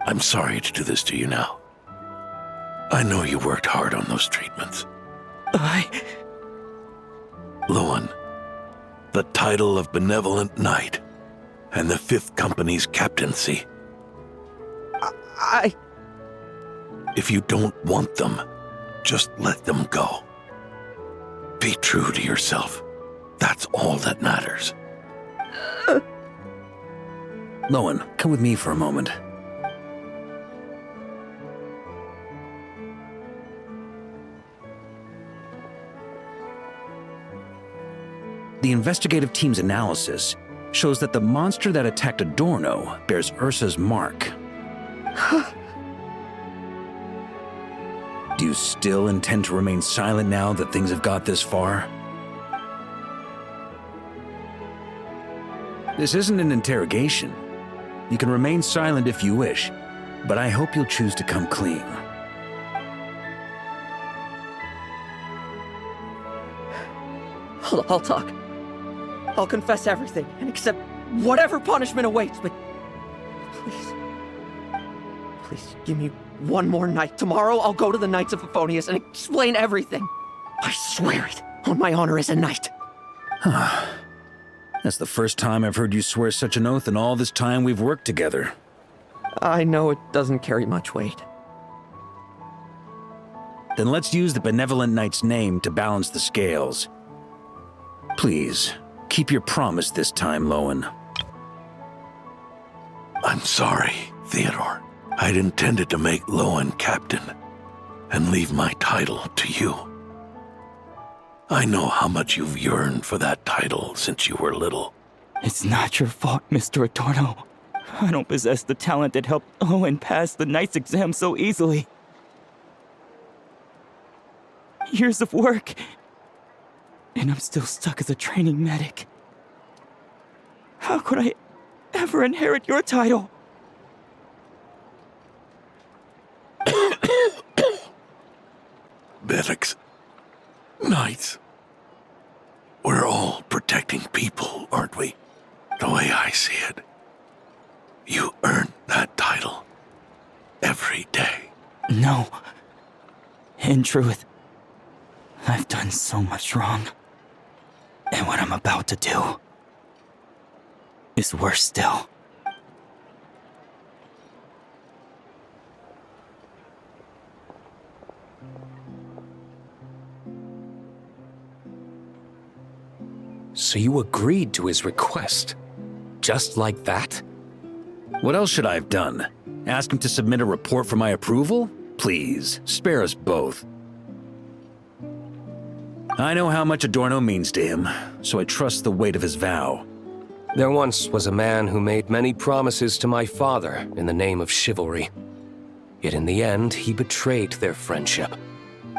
I'm sorry to do this to you now. I know you worked hard on those treatments. Lohen, the title of Benevolent Knight, and the 5th Company's captaincy. If you don't want them, just let them go. Be true to yourself. That's all that matters. Lohen, come with me for a moment. The investigative team's analysis shows that the monster that attacked Adorno bears Ursa's mark. Do you still intend to remain silent now that things have got this far? This isn't an interrogation. You can remain silent if you wish, but I hope you'll choose to come clean. I'll talk. I'll confess everything and accept whatever punishment awaits, but please give me one more night. Tomorrow I'll go to the Knights of Favonius and explain everything. I swear it on my honor as a knight. That's the first time I've heard you swear such an oath in all this time we've worked together. I know it doesn't carry much weight. Then let's use the benevolent knight's name to balance the scales. Please, keep your promise this time, Lohen. I'm sorry, Theodore. I'd intended to make Lohen captain and leave my title to you. I know how much you've yearned for that title since you were little. It's not your fault, Mr. Adorno. I don't possess the talent that helped Lohen pass the knight's exam so easily. Years of work, and I'm still stuck as a training medic. How could I ever inherit your title? Medics, knights, we're all protecting people, aren't we? The way I see it, you earn that title every day. No. In truth, I've done so much wrong. And what I'm about to do is worse still. So you agreed to his request? Just like that? What else should I have done? Ask him to submit a report for my approval? Please, spare us both. I know how much Adorno means to him, so I trust the weight of his vow. There once was a man who made many promises to my father in the name of chivalry. Yet in the end, he betrayed their friendship.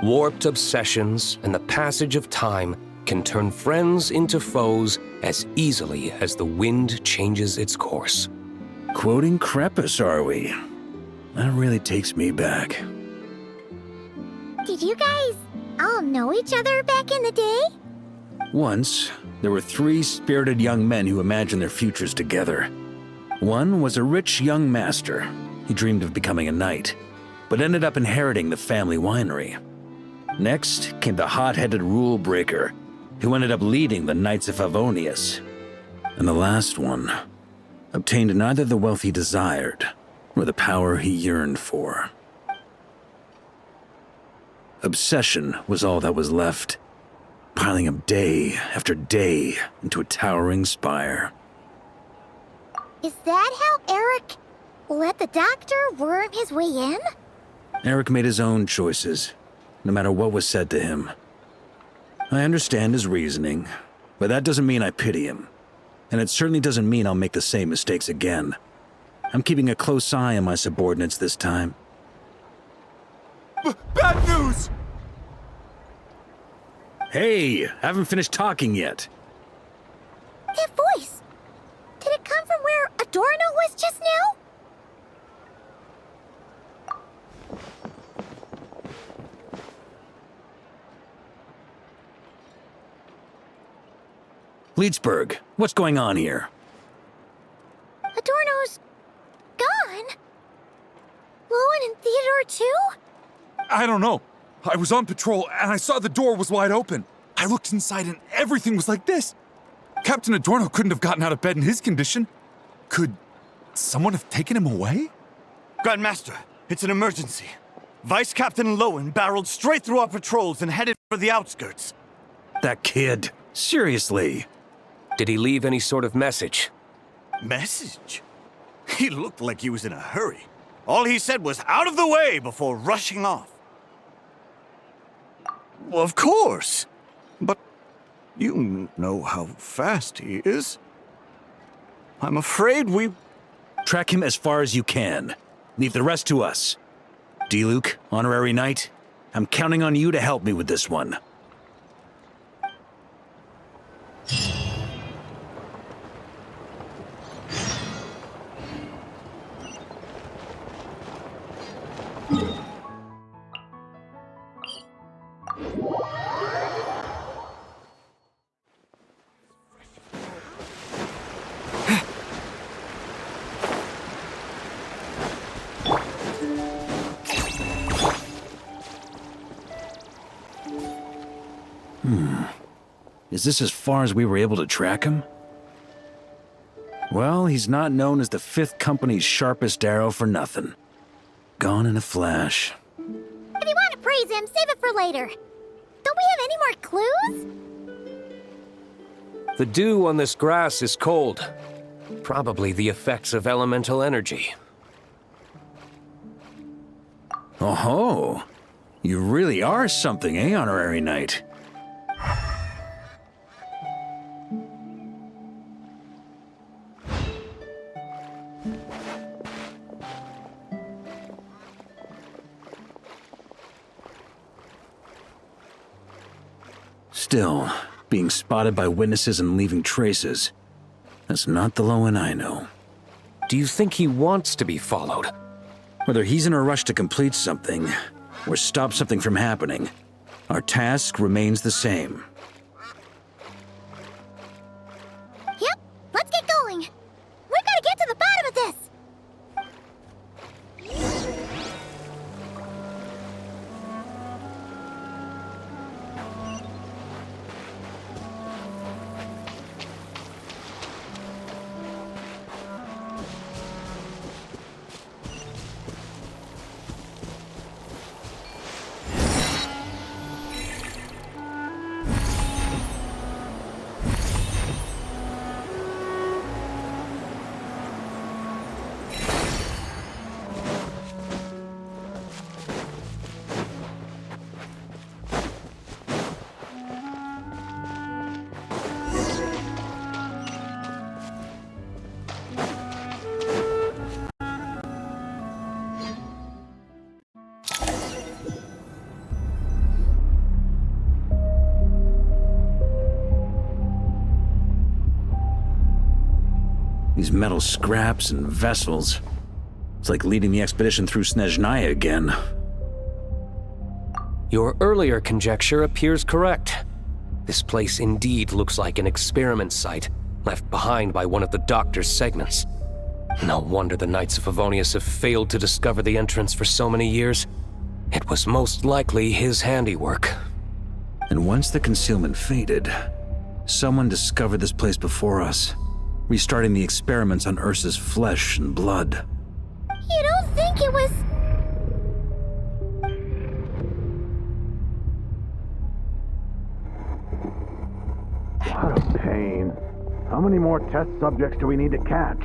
Warped obsessions and the passage of time can turn friends into foes as easily as the wind changes its course. Quoting Crepus, are we? That really takes me back. Did you guys all know each other back in the day? Once, there were 3 spirited young men who imagined their futures together. One was a rich young master. He dreamed of becoming a knight, but ended up inheriting the family winery. Next came the hot-headed rule breaker, who ended up leading the Knights of Favonius. And the last one obtained neither the wealth he desired, nor the power he yearned for. Obsession was all that was left, piling up day after day into a towering spire. Is that how Eric let the doctor worm his way in? Eric made his own choices, no matter what was said to him. I understand his reasoning, but that doesn't mean I pity him. And it certainly doesn't mean I'll make the same mistakes again. I'm keeping a close eye on my subordinates this time. Bad news! Hey, haven't finished talking yet. That voice! Did it come from where Adorno was just now? Leedsburg, what's going on here? Adorno's gone. Lohen and Theodore too? I don't know. I was on patrol and I saw the door was wide open. I looked inside and everything was like this. Captain Adorno couldn't have gotten out of bed in his condition. Could someone have taken him away? Grandmaster, it's an emergency. Vice Captain Lohen barreled straight through our patrols and headed for the outskirts. That kid, seriously. Did he leave any sort of message? Message? He looked like he was in a hurry. All he said was out of the way before rushing off. Well, of course. But you know how fast he is. I'm afraid we... Track him as far as you can. Leave the rest to us. D. Luke, honorary knight, I'm counting on you to help me with this one. Is this as far as we were able to track him? Well, he's not known as the 5th Company's sharpest arrow for nothing. Gone in a flash. If you want to praise him, save it for later. Don't we have any more clues? The dew on this grass is cold. Probably the effects of elemental energy. Oh-ho! You really are something, eh, Honorary Knight? Still, being spotted by witnesses and leaving traces, that's not the Lohen I know. Do you think he wants to be followed? Whether he's in a rush to complete something, or stop something from happening, our task remains the same. Yep, let's get going. We've got to get to the bottom of this. These metal scraps and vessels. It's like leading the expedition through Snezhnaya again. Your earlier conjecture appears correct. This place indeed looks like an experiment site, left behind by one of the Doctor's segments. No wonder the Knights of Favonius have failed to discover the entrance for so many years. It was most likely his handiwork. And once the concealment faded, someone discovered this place before us, restarting the experiments on Ursa's flesh and blood. You don't think it was... What a pain. How many more test subjects do we need to catch?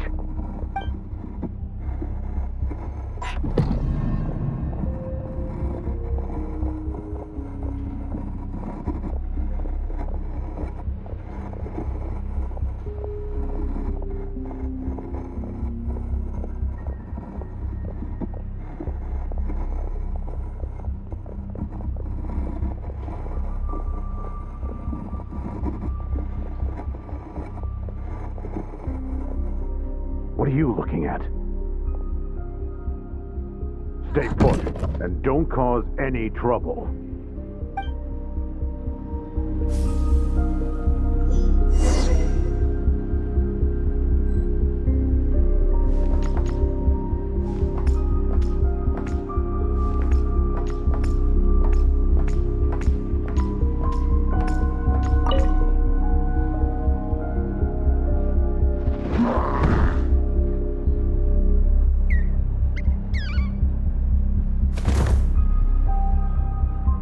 What are you looking at? Stay put, and don't cause any trouble.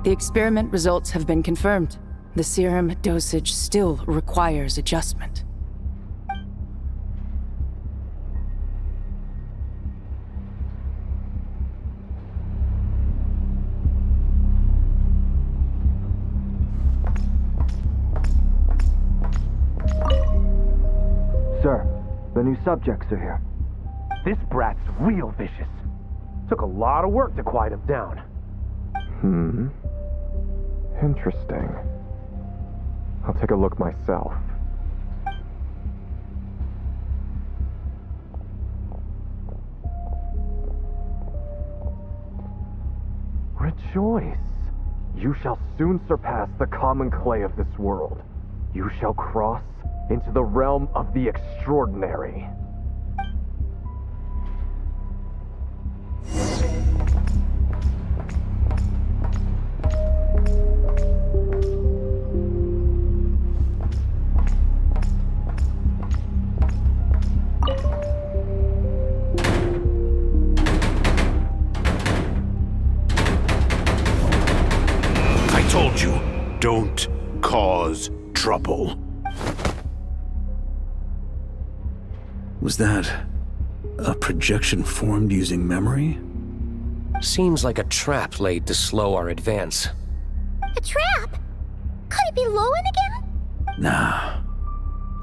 The experiment results have been confirmed. The serum dosage still requires adjustment. Sir, the new subjects are here. This brat's real vicious. Took a lot of work to quiet him down. Interesting. I'll take a look myself. Rejoice! You shall soon surpass the common clay of this world. You shall cross into the realm of the extraordinary. I told you, don't cause trouble. Was that a projection formed using memory? Seems like a trap laid to slow our advance. A trap? Could it be Lohen again? Nah.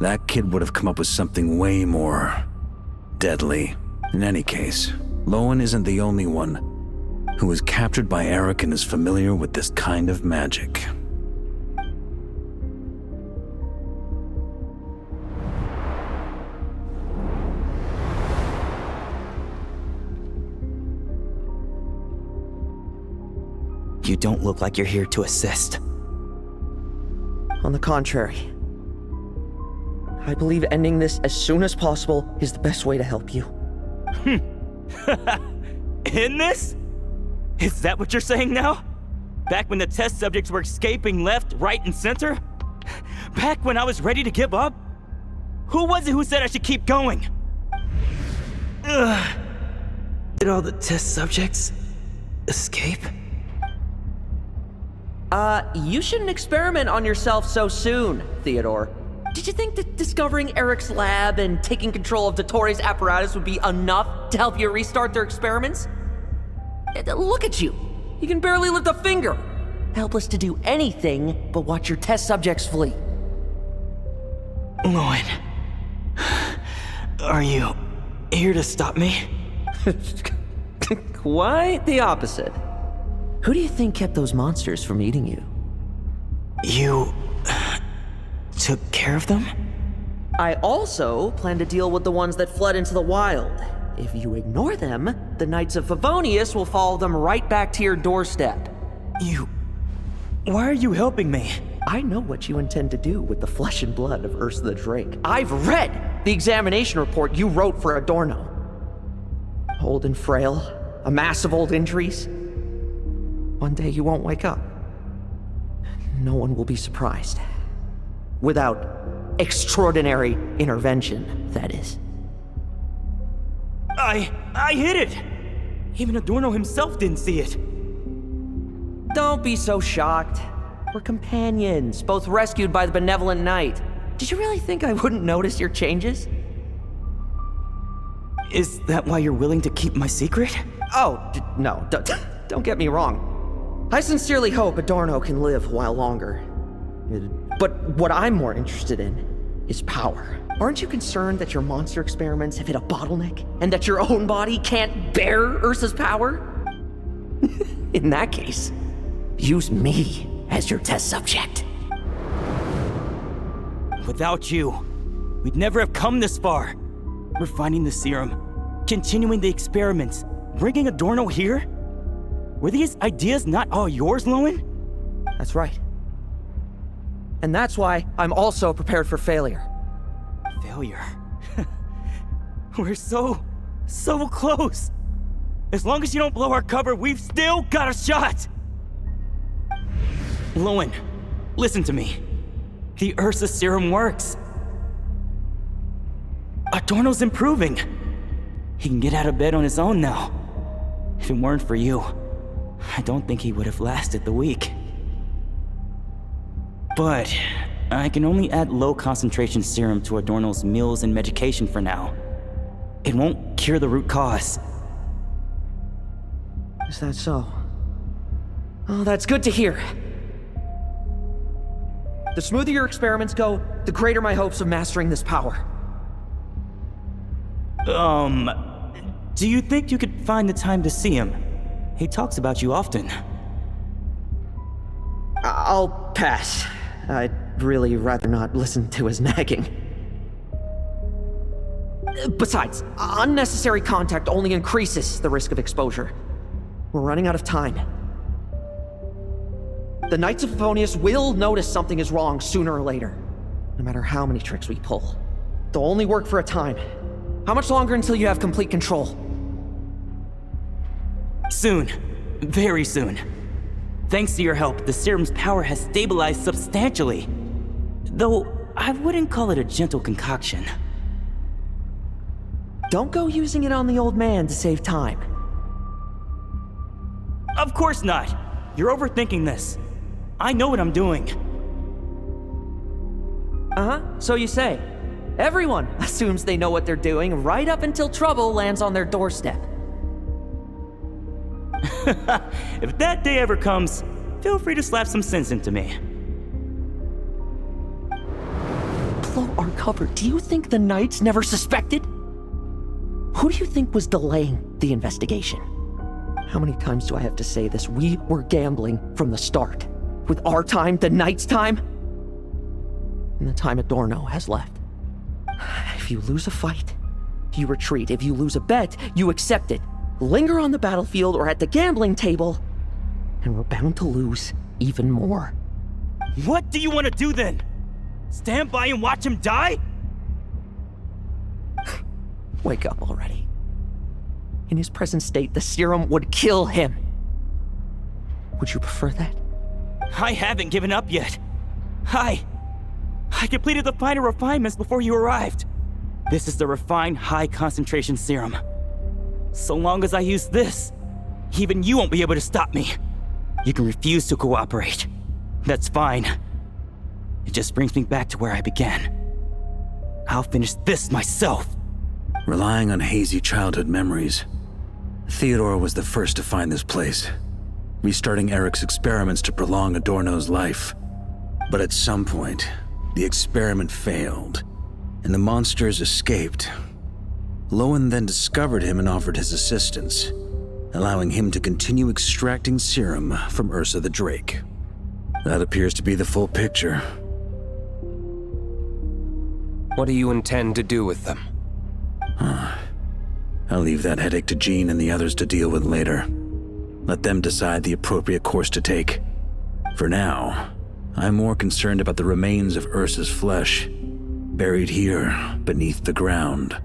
That kid would have come up with something way more deadly. In any case, Lohen isn't the only one who was captured by Eric and is familiar with this kind of magic. You don't look like you're here to assist. On the contrary, I believe ending this as soon as possible is the best way to help you. In this? Is that what you're saying now? Back when the test subjects were escaping left, right, and center? Back when I was ready to give up? Who was it who said I should keep going? Ugh. Did all the test subjects escape? You shouldn't experiment on yourself so soon, Theodore. Did you think that discovering Eric's lab and taking control of Dottores' apparatus would be enough to help you restart their experiments? Look at you. You can barely lift a finger. Helpless to do anything but watch your test subjects flee. Lohen, are you here to stop me? Quite the opposite. Who do you think kept those monsters from eating you? You took care of them? I also plan to deal with the ones that fled into the wild. If you ignore them, the Knights of Favonius will follow them right back to your doorstep. Why are you helping me? I know what you intend to do with the flesh and blood of Ursa the Drake. I've read the examination report you wrote for Adorno. Old and frail, a mass of old injuries. One day you won't wake up. No one will be surprised. Without extraordinary intervention, that is. I hit it! Even Adorno himself didn't see it. Don't be so shocked. We're companions, both rescued by the benevolent knight. Did you really think I wouldn't notice your changes? Is that why you're willing to keep my secret? Oh, no, don't get me wrong. I sincerely hope Adorno can live a while longer. But what I'm more interested in is power. Aren't you concerned that your monster experiments have hit a bottleneck and that your own body can't bear Ursa's power? In that case, use me as your test subject. Without you, we'd never have come this far. Refining the serum, continuing the experiments, bringing Adorno here? Were these ideas not all yours, Lohen? That's right. And that's why I'm also prepared for failure. Failure? We're so close. As long as you don't blow our cover, we've still got a shot. Lohen, listen to me. The Ursa serum works. Adorno's improving. He can get out of bed on his own now. If it weren't for you, I don't think he would have lasted the week. But I can only add low concentration serum to Adorno's meals and medication for now. It won't cure the root cause. Is that so? Oh, that's good to hear. The smoother your experiments go, the greater my hopes of mastering this power. Do you think you could find the time to see him? He talks about you often. I'll pass. I'd really rather not listen to his nagging. Besides, unnecessary contact only increases the risk of exposure. We're running out of time. The Knights of Favonius will notice something is wrong sooner or later, no matter how many tricks we pull. They'll only work for a time. How much longer until you have complete control? Soon. Very soon. Thanks to your help, the serum's power has stabilized substantially. Though, I wouldn't call it a gentle concoction. Don't go using it on the old man to save time. Of course not! You're overthinking this. I know what I'm doing. Uh-huh, so you say. Everyone assumes they know what they're doing right up until trouble lands on their doorstep. If that day ever comes, feel free to slap some sense into me. Blow our cover. Do you think the Knights never suspected? Who do you think was delaying the investigation? How many times do I have to say this? We were gambling from the start. With our time, the Knights' time, and the time Adorno has left. If you lose a fight, you retreat. If you lose a bet, you accept it. Linger on the battlefield or at the gambling table, and we're bound to lose even more. What do you want to do then? Stand by and watch him die? Wake up already. In his present state, the serum would kill him. Would you prefer that? I haven't given up yet. I completed the finer refinements before you arrived. This is the refined high-concentration serum. So long as I use this, even you won't be able to stop me. You can refuse to cooperate. That's fine. It just brings me back to where I began. I'll finish this myself. Relying on hazy childhood memories, Theodore was the first to find this place, restarting Eric's experiments to prolong Adorno's life. But at some point, the experiment failed, and the monsters escaped. Lohen then discovered him and offered his assistance, allowing him to continue extracting serum from Ursa the Drake. That appears to be the full picture. What do you intend to do with them? I'll leave that headache to Jean and the others to deal with later. Let them decide the appropriate course to take. For now, I'm more concerned about the remains of Ursa's flesh, buried here beneath the ground.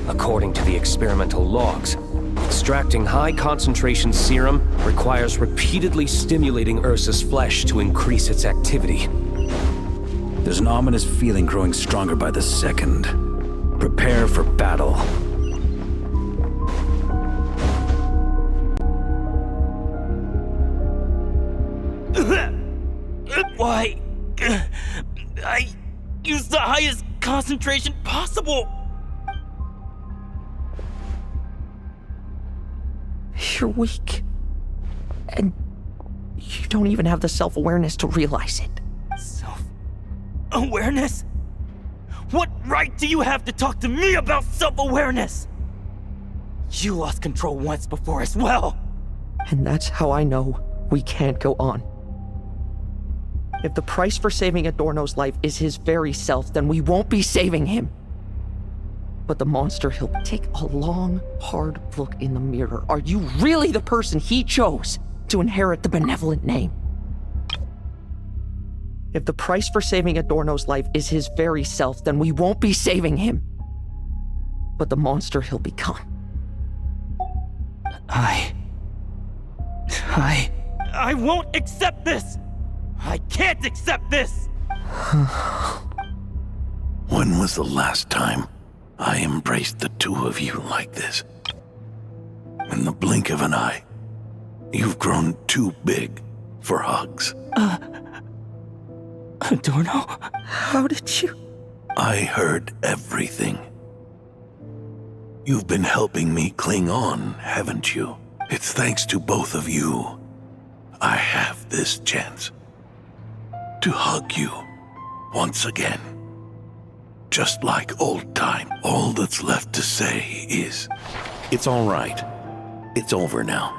According to the experimental logs, extracting high-concentration serum requires repeatedly stimulating Ursa's flesh to increase its activity. There's an ominous feeling growing stronger by the second. Prepare for battle. Why? I used the highest concentration possible. You're weak. And you don't even have the self-awareness to realize it. Self-awareness? What right do you have to talk to me about self-awareness? You lost control once before as well. And that's how I know we can't go on. If the price for saving Adorno's life is his very self, then we won't be saving him. But the monster, he'll take a long, hard look in the mirror. Are you really the person he chose to inherit the benevolent name? If the price for saving Adorno's life is his very self, then we won't be saving him. But the monster he'll become. I won't accept this! I can't accept this! When was the last time I embraced the two of you like this? In the blink of an eye, you've grown too big for hugs. Adorno? How did you? I heard everything. You've been helping me cling on, haven't you? It's thanks to both of you I have this chance to hug you once again. Just like old time. All that's left to say is, it's all right. It's over now.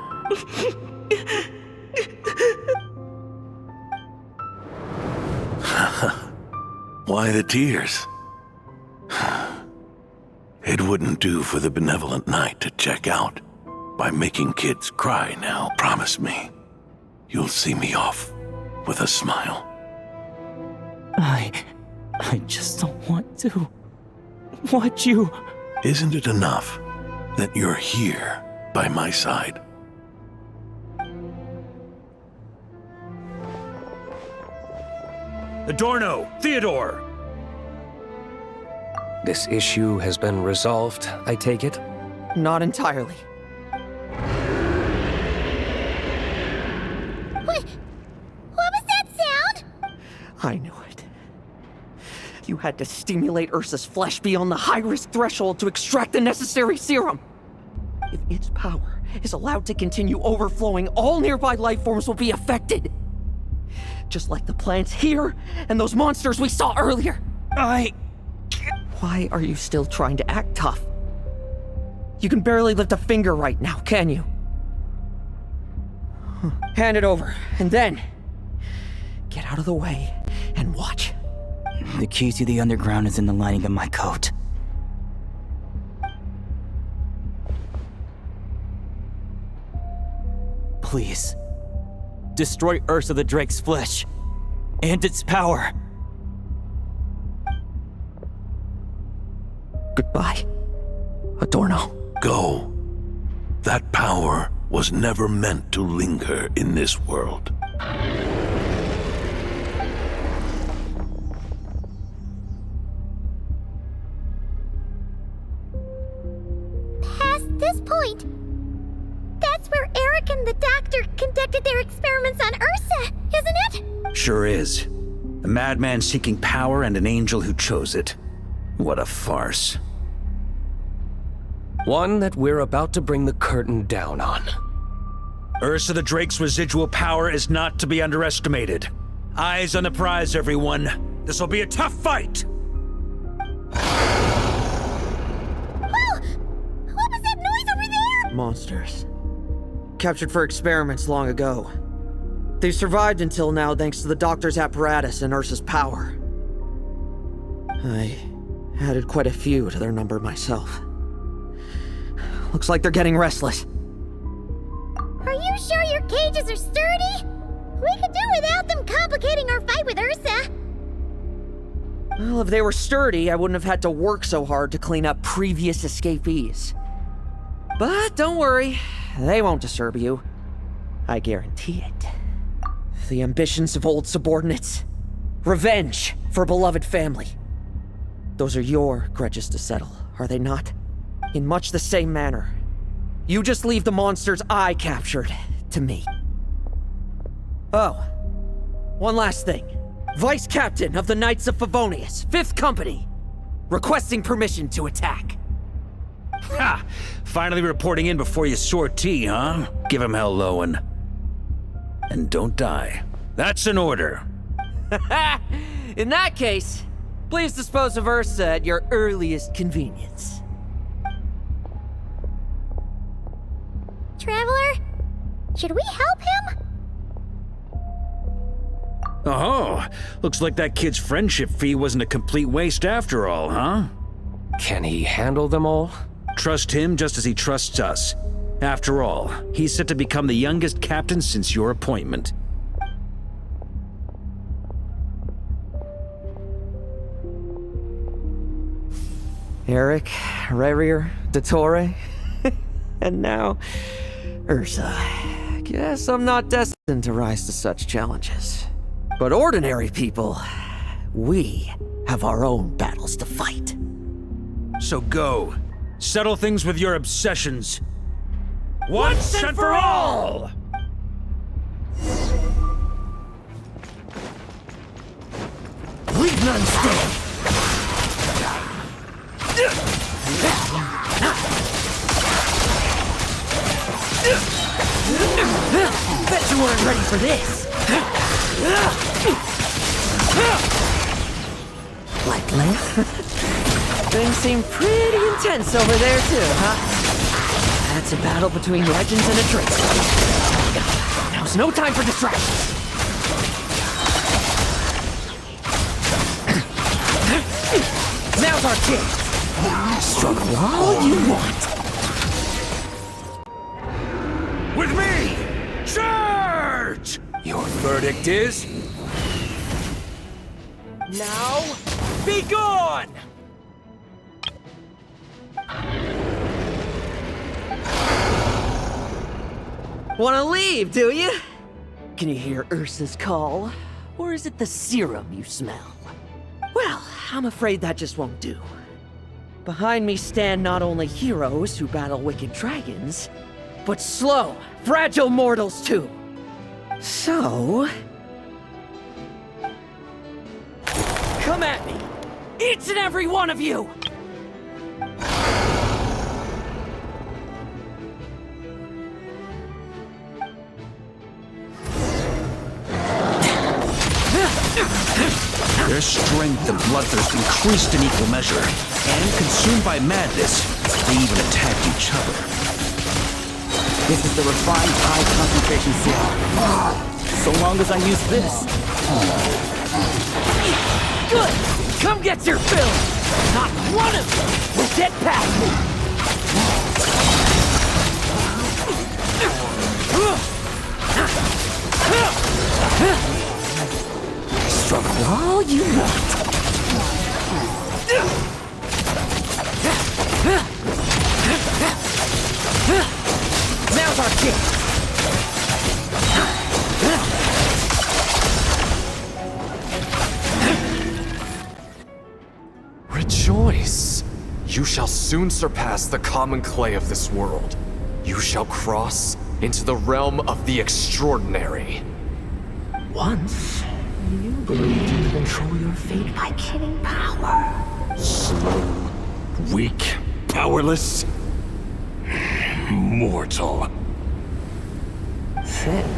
Why the tears? It wouldn't do for the benevolent knight to check out by making kids cry now. Promise me, you'll see me off with a smile. I just don't want to watch you. Isn't it enough that you're here by my side? Adorno, Theodore! This issue has been resolved, I take it? Not entirely. What was that sound? I knew it. You had to stimulate Ursa's flesh beyond the high-risk threshold to extract the necessary serum. If its power is allowed to continue overflowing, all nearby life forms will be affected. Just like the plants here and those monsters we saw earlier. Why are you still trying to act tough? You can barely lift a finger right now, can you? Hand it over, and then get out of the way and watch. The key to the underground is in the lining of my coat. Please, destroy Ursa the Drake's flesh and its power. Goodbye, Adorno. Go. That power was never meant to linger in this world. Past this point, that's where Eric and the doctor conducted their experiments on Ursa, isn't it? Sure is. A madman seeking power and an angel who chose it. What a farce. One that we're about to bring the curtain down on. Ursa the Drake's residual power is not to be underestimated. Eyes on the prize, everyone. This will be a tough fight! Whoa! What was that noise over there? Monsters. Captured for experiments long ago. They've survived until now thanks to the doctor's apparatus and Ursa's power. I added quite a few to their number myself. Looks like they're getting restless. Are you sure your cages are sturdy? We could do without them complicating our fight with Ursa. Well, if they were sturdy, I wouldn't have had to work so hard to clean up previous escapees. But don't worry, they won't disturb you. I guarantee it. The ambitions of old subordinates. Revenge for beloved family. Those are your grudges to settle, are they not? In much the same manner. You just leave the monsters I captured to me. Oh, one last thing. Vice Captain of the Knights of Favonius, 5th Company, requesting permission to attack. Ha! Finally reporting in before you sortie, huh? Give him hell, Lohen. And don't die. That's an order. In that case, please dispose of Ursa at your earliest convenience. Traveler, should we help him? Oh, looks like that kid's friendship fee wasn't a complete waste after all, huh? Can he handle them all? Trust him just as he trusts us. After all, he's set to become the youngest captain since your appointment. Eric, Rarier, Dottore, and now Ursa. Guess I'm not destined to rise to such challenges. But ordinary people, we have our own battles to fight. So go. Settle things with your obsessions. Once and for all! Leave none stand! Bet you weren't ready for this. Likely. Things seem pretty intense over there too, huh? That's a battle between legends and a tracer. Now's no time for distractions. Now's our chance. Struggle all you want. With me! Charge! Your verdict is... now, be gone! Wanna leave, do you? Can you hear Ursa's call? Or is it the serum you smell? Well, I'm afraid that just won't do. Behind me stand not only heroes who battle wicked dragons, but slow, fragile mortals too. So... come at me! Each and every one of you! Their strength and bloodthirst increased in equal measure, and consumed by madness, they even attacked each other. This is the refined high concentration serum. So long as I use this. Good! Come get your fill! Not one of you will get past me! Struggle all you want. Now's our chance. Rejoice! You shall soon surpass the common clay of this world. You shall cross into the realm of the extraordinary. Once, you believed you could control your fate by killing power. Slow, weak, powerless, mortal. Then,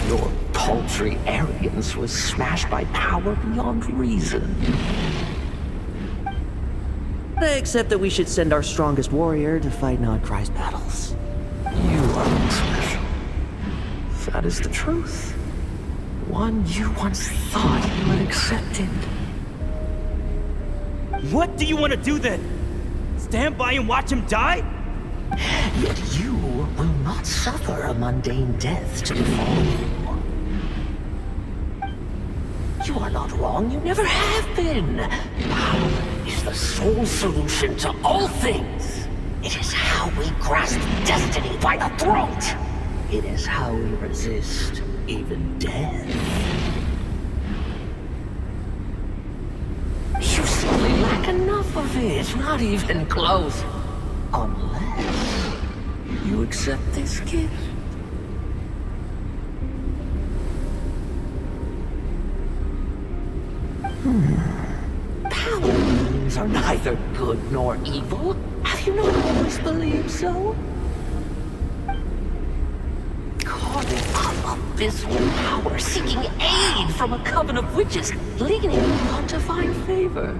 your paltry arrogance was smashed by power beyond reason. Except that we should send our strongest warrior to fight Nodcry's battles. You are special. That is the truth. One you once thought you had accepted. What do you want to do then? Stand by and watch him die? Yet you will not suffer a mundane death to befall you. You are not wrong, you never have been. Power is the sole solution to all things. It is how we grasp destiny by the throat. It is how we resist even death. You simply lack enough of it, not even close. Unless you accept this gift. Power means are neither good nor evil. Have you not always believed so? Calling up abysmal power, seeking aid from a coven of witches, leaning on to find favor.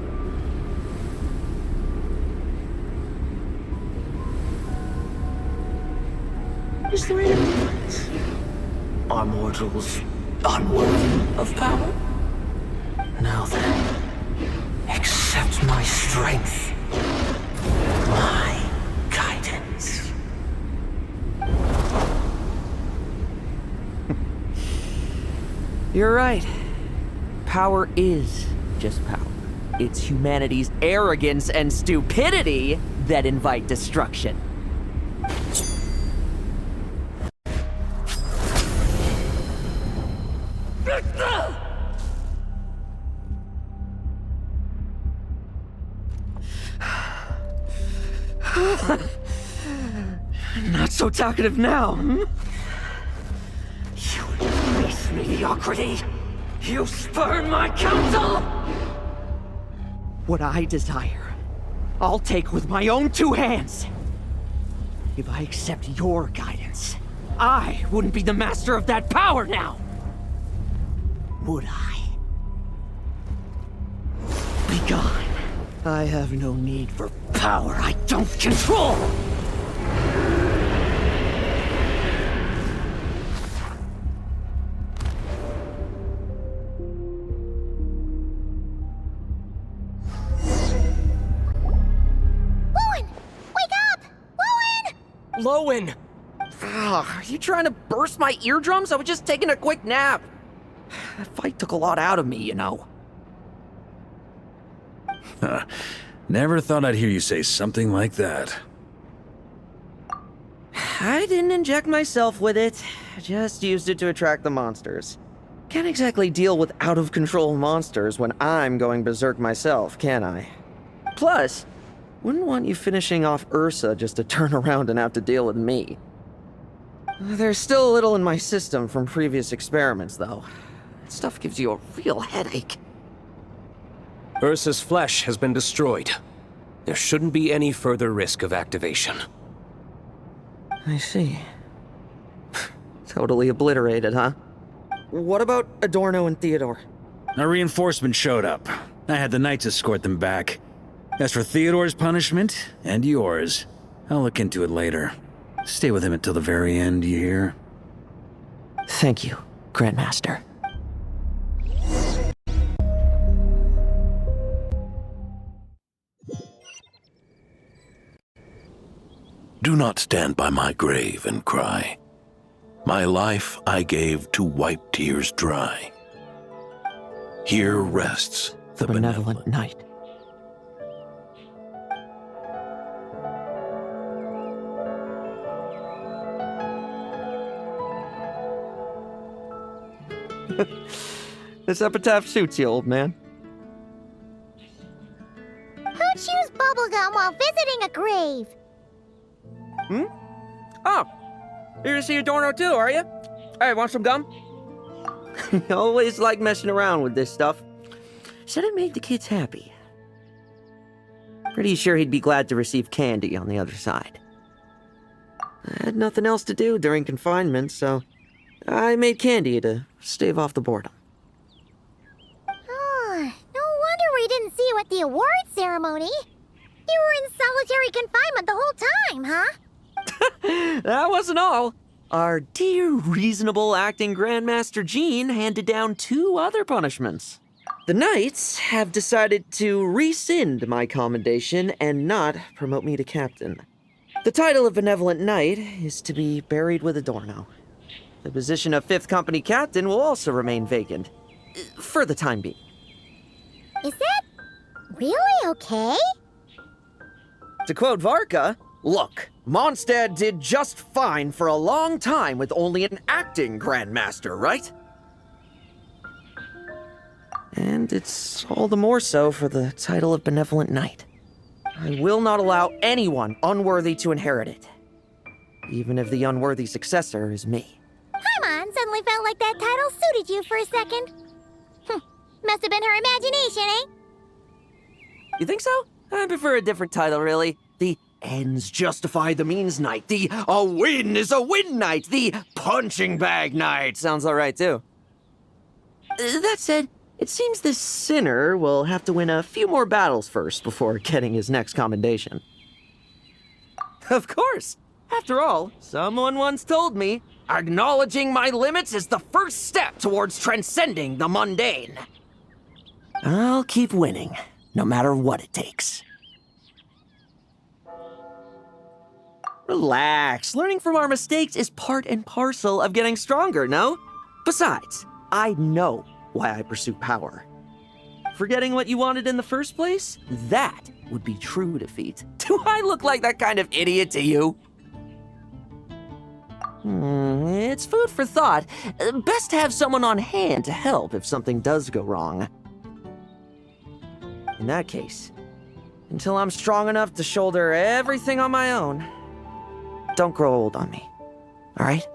Is there any difference? Are mortals unworthy of power? Now then, accept my strength, my guidance. You're right. Power is just power. It's humanity's arrogance and stupidity that invite destruction. Not so talkative now, hmm? You embrace mediocrity. You spurn my counsel. What I desire, I'll take with my own two hands. If I accept your guidance, I wouldn't be the master of that power now. Would I? Be gone. I have no need for power I don't control! Lohen! Wake up! Lohen! Lohen! Are you trying to burst my eardrums? I was just taking a quick nap. That fight took a lot out of me, you know. Never thought I'd hear you say something like that. I didn't inject myself with it. Just used it to attract the monsters. Can't exactly deal with out-of-control monsters when I'm going berserk myself, can I? Plus, wouldn't want you finishing off Ursa just to turn around and have to deal with me. There's still a little in my system from previous experiments, though. That stuff gives you a real headache. Ursa's flesh has been destroyed. There shouldn't be any further risk of activation. I see. Totally obliterated, huh? What about Adorno and Theodore? A reinforcement showed up. I had the Knights escort them back. As for Theodore's punishment, and yours, I'll look into it later. Stay with him until the very end, you hear? Thank you, Grandmaster. Do not stand by my grave and cry. My life I gave to wipe tears dry. Here rests the benevolent Knight. This epitaph suits you, old man. Who chews bubblegum while visiting a grave? Oh, you're to see Adorno too, are you? Hey, want some gum? Always like messing around with this stuff. Said it made the kids happy. Pretty sure he'd be glad to receive candy on the other side. I had nothing else to do during confinement, so I made candy to stave off the boredom. Oh, no wonder we didn't see you at the award ceremony. You were in solitary confinement the whole time, huh? That wasn't all. Our dear, reasonable acting Grandmaster Jean handed down 2 other punishments. The Knights have decided to rescind my commendation and not promote me to captain. The title of Benevolent Knight is to be buried with Adorno. The position of 5th Company Captain will also remain vacant, for the time being. Is that really okay? To quote Varka, look, Mondstadt did just fine for a long time with only an acting Grandmaster, right? And it's all the more so for the title of Benevolent Knight. I will not allow anyone unworthy to inherit it, even if the unworthy successor is me. Paimon suddenly felt like that title suited you for a second. Must have been her imagination, eh? You think so? I prefer a different title, really. The ends justify the means Knight. The a win is a win Knight. The punching bag Knight. Sounds alright, too. That said, it seems this sinner will have to win a few more battles first before getting his next commendation. Of course. After all, someone once told me, acknowledging my limits is the first step towards transcending the mundane. I'll keep winning, no matter what it takes. Relax. Learning from our mistakes is part and parcel of getting stronger, no? Besides, I know why I pursue power. Forgetting what you wanted in the first place? That would be true defeat. Do I look like that kind of idiot to you? It's food for thought. Best to have someone on hand to help if something does go wrong. In that case, until I'm strong enough to shoulder everything on my own, don't grow old on me, all right?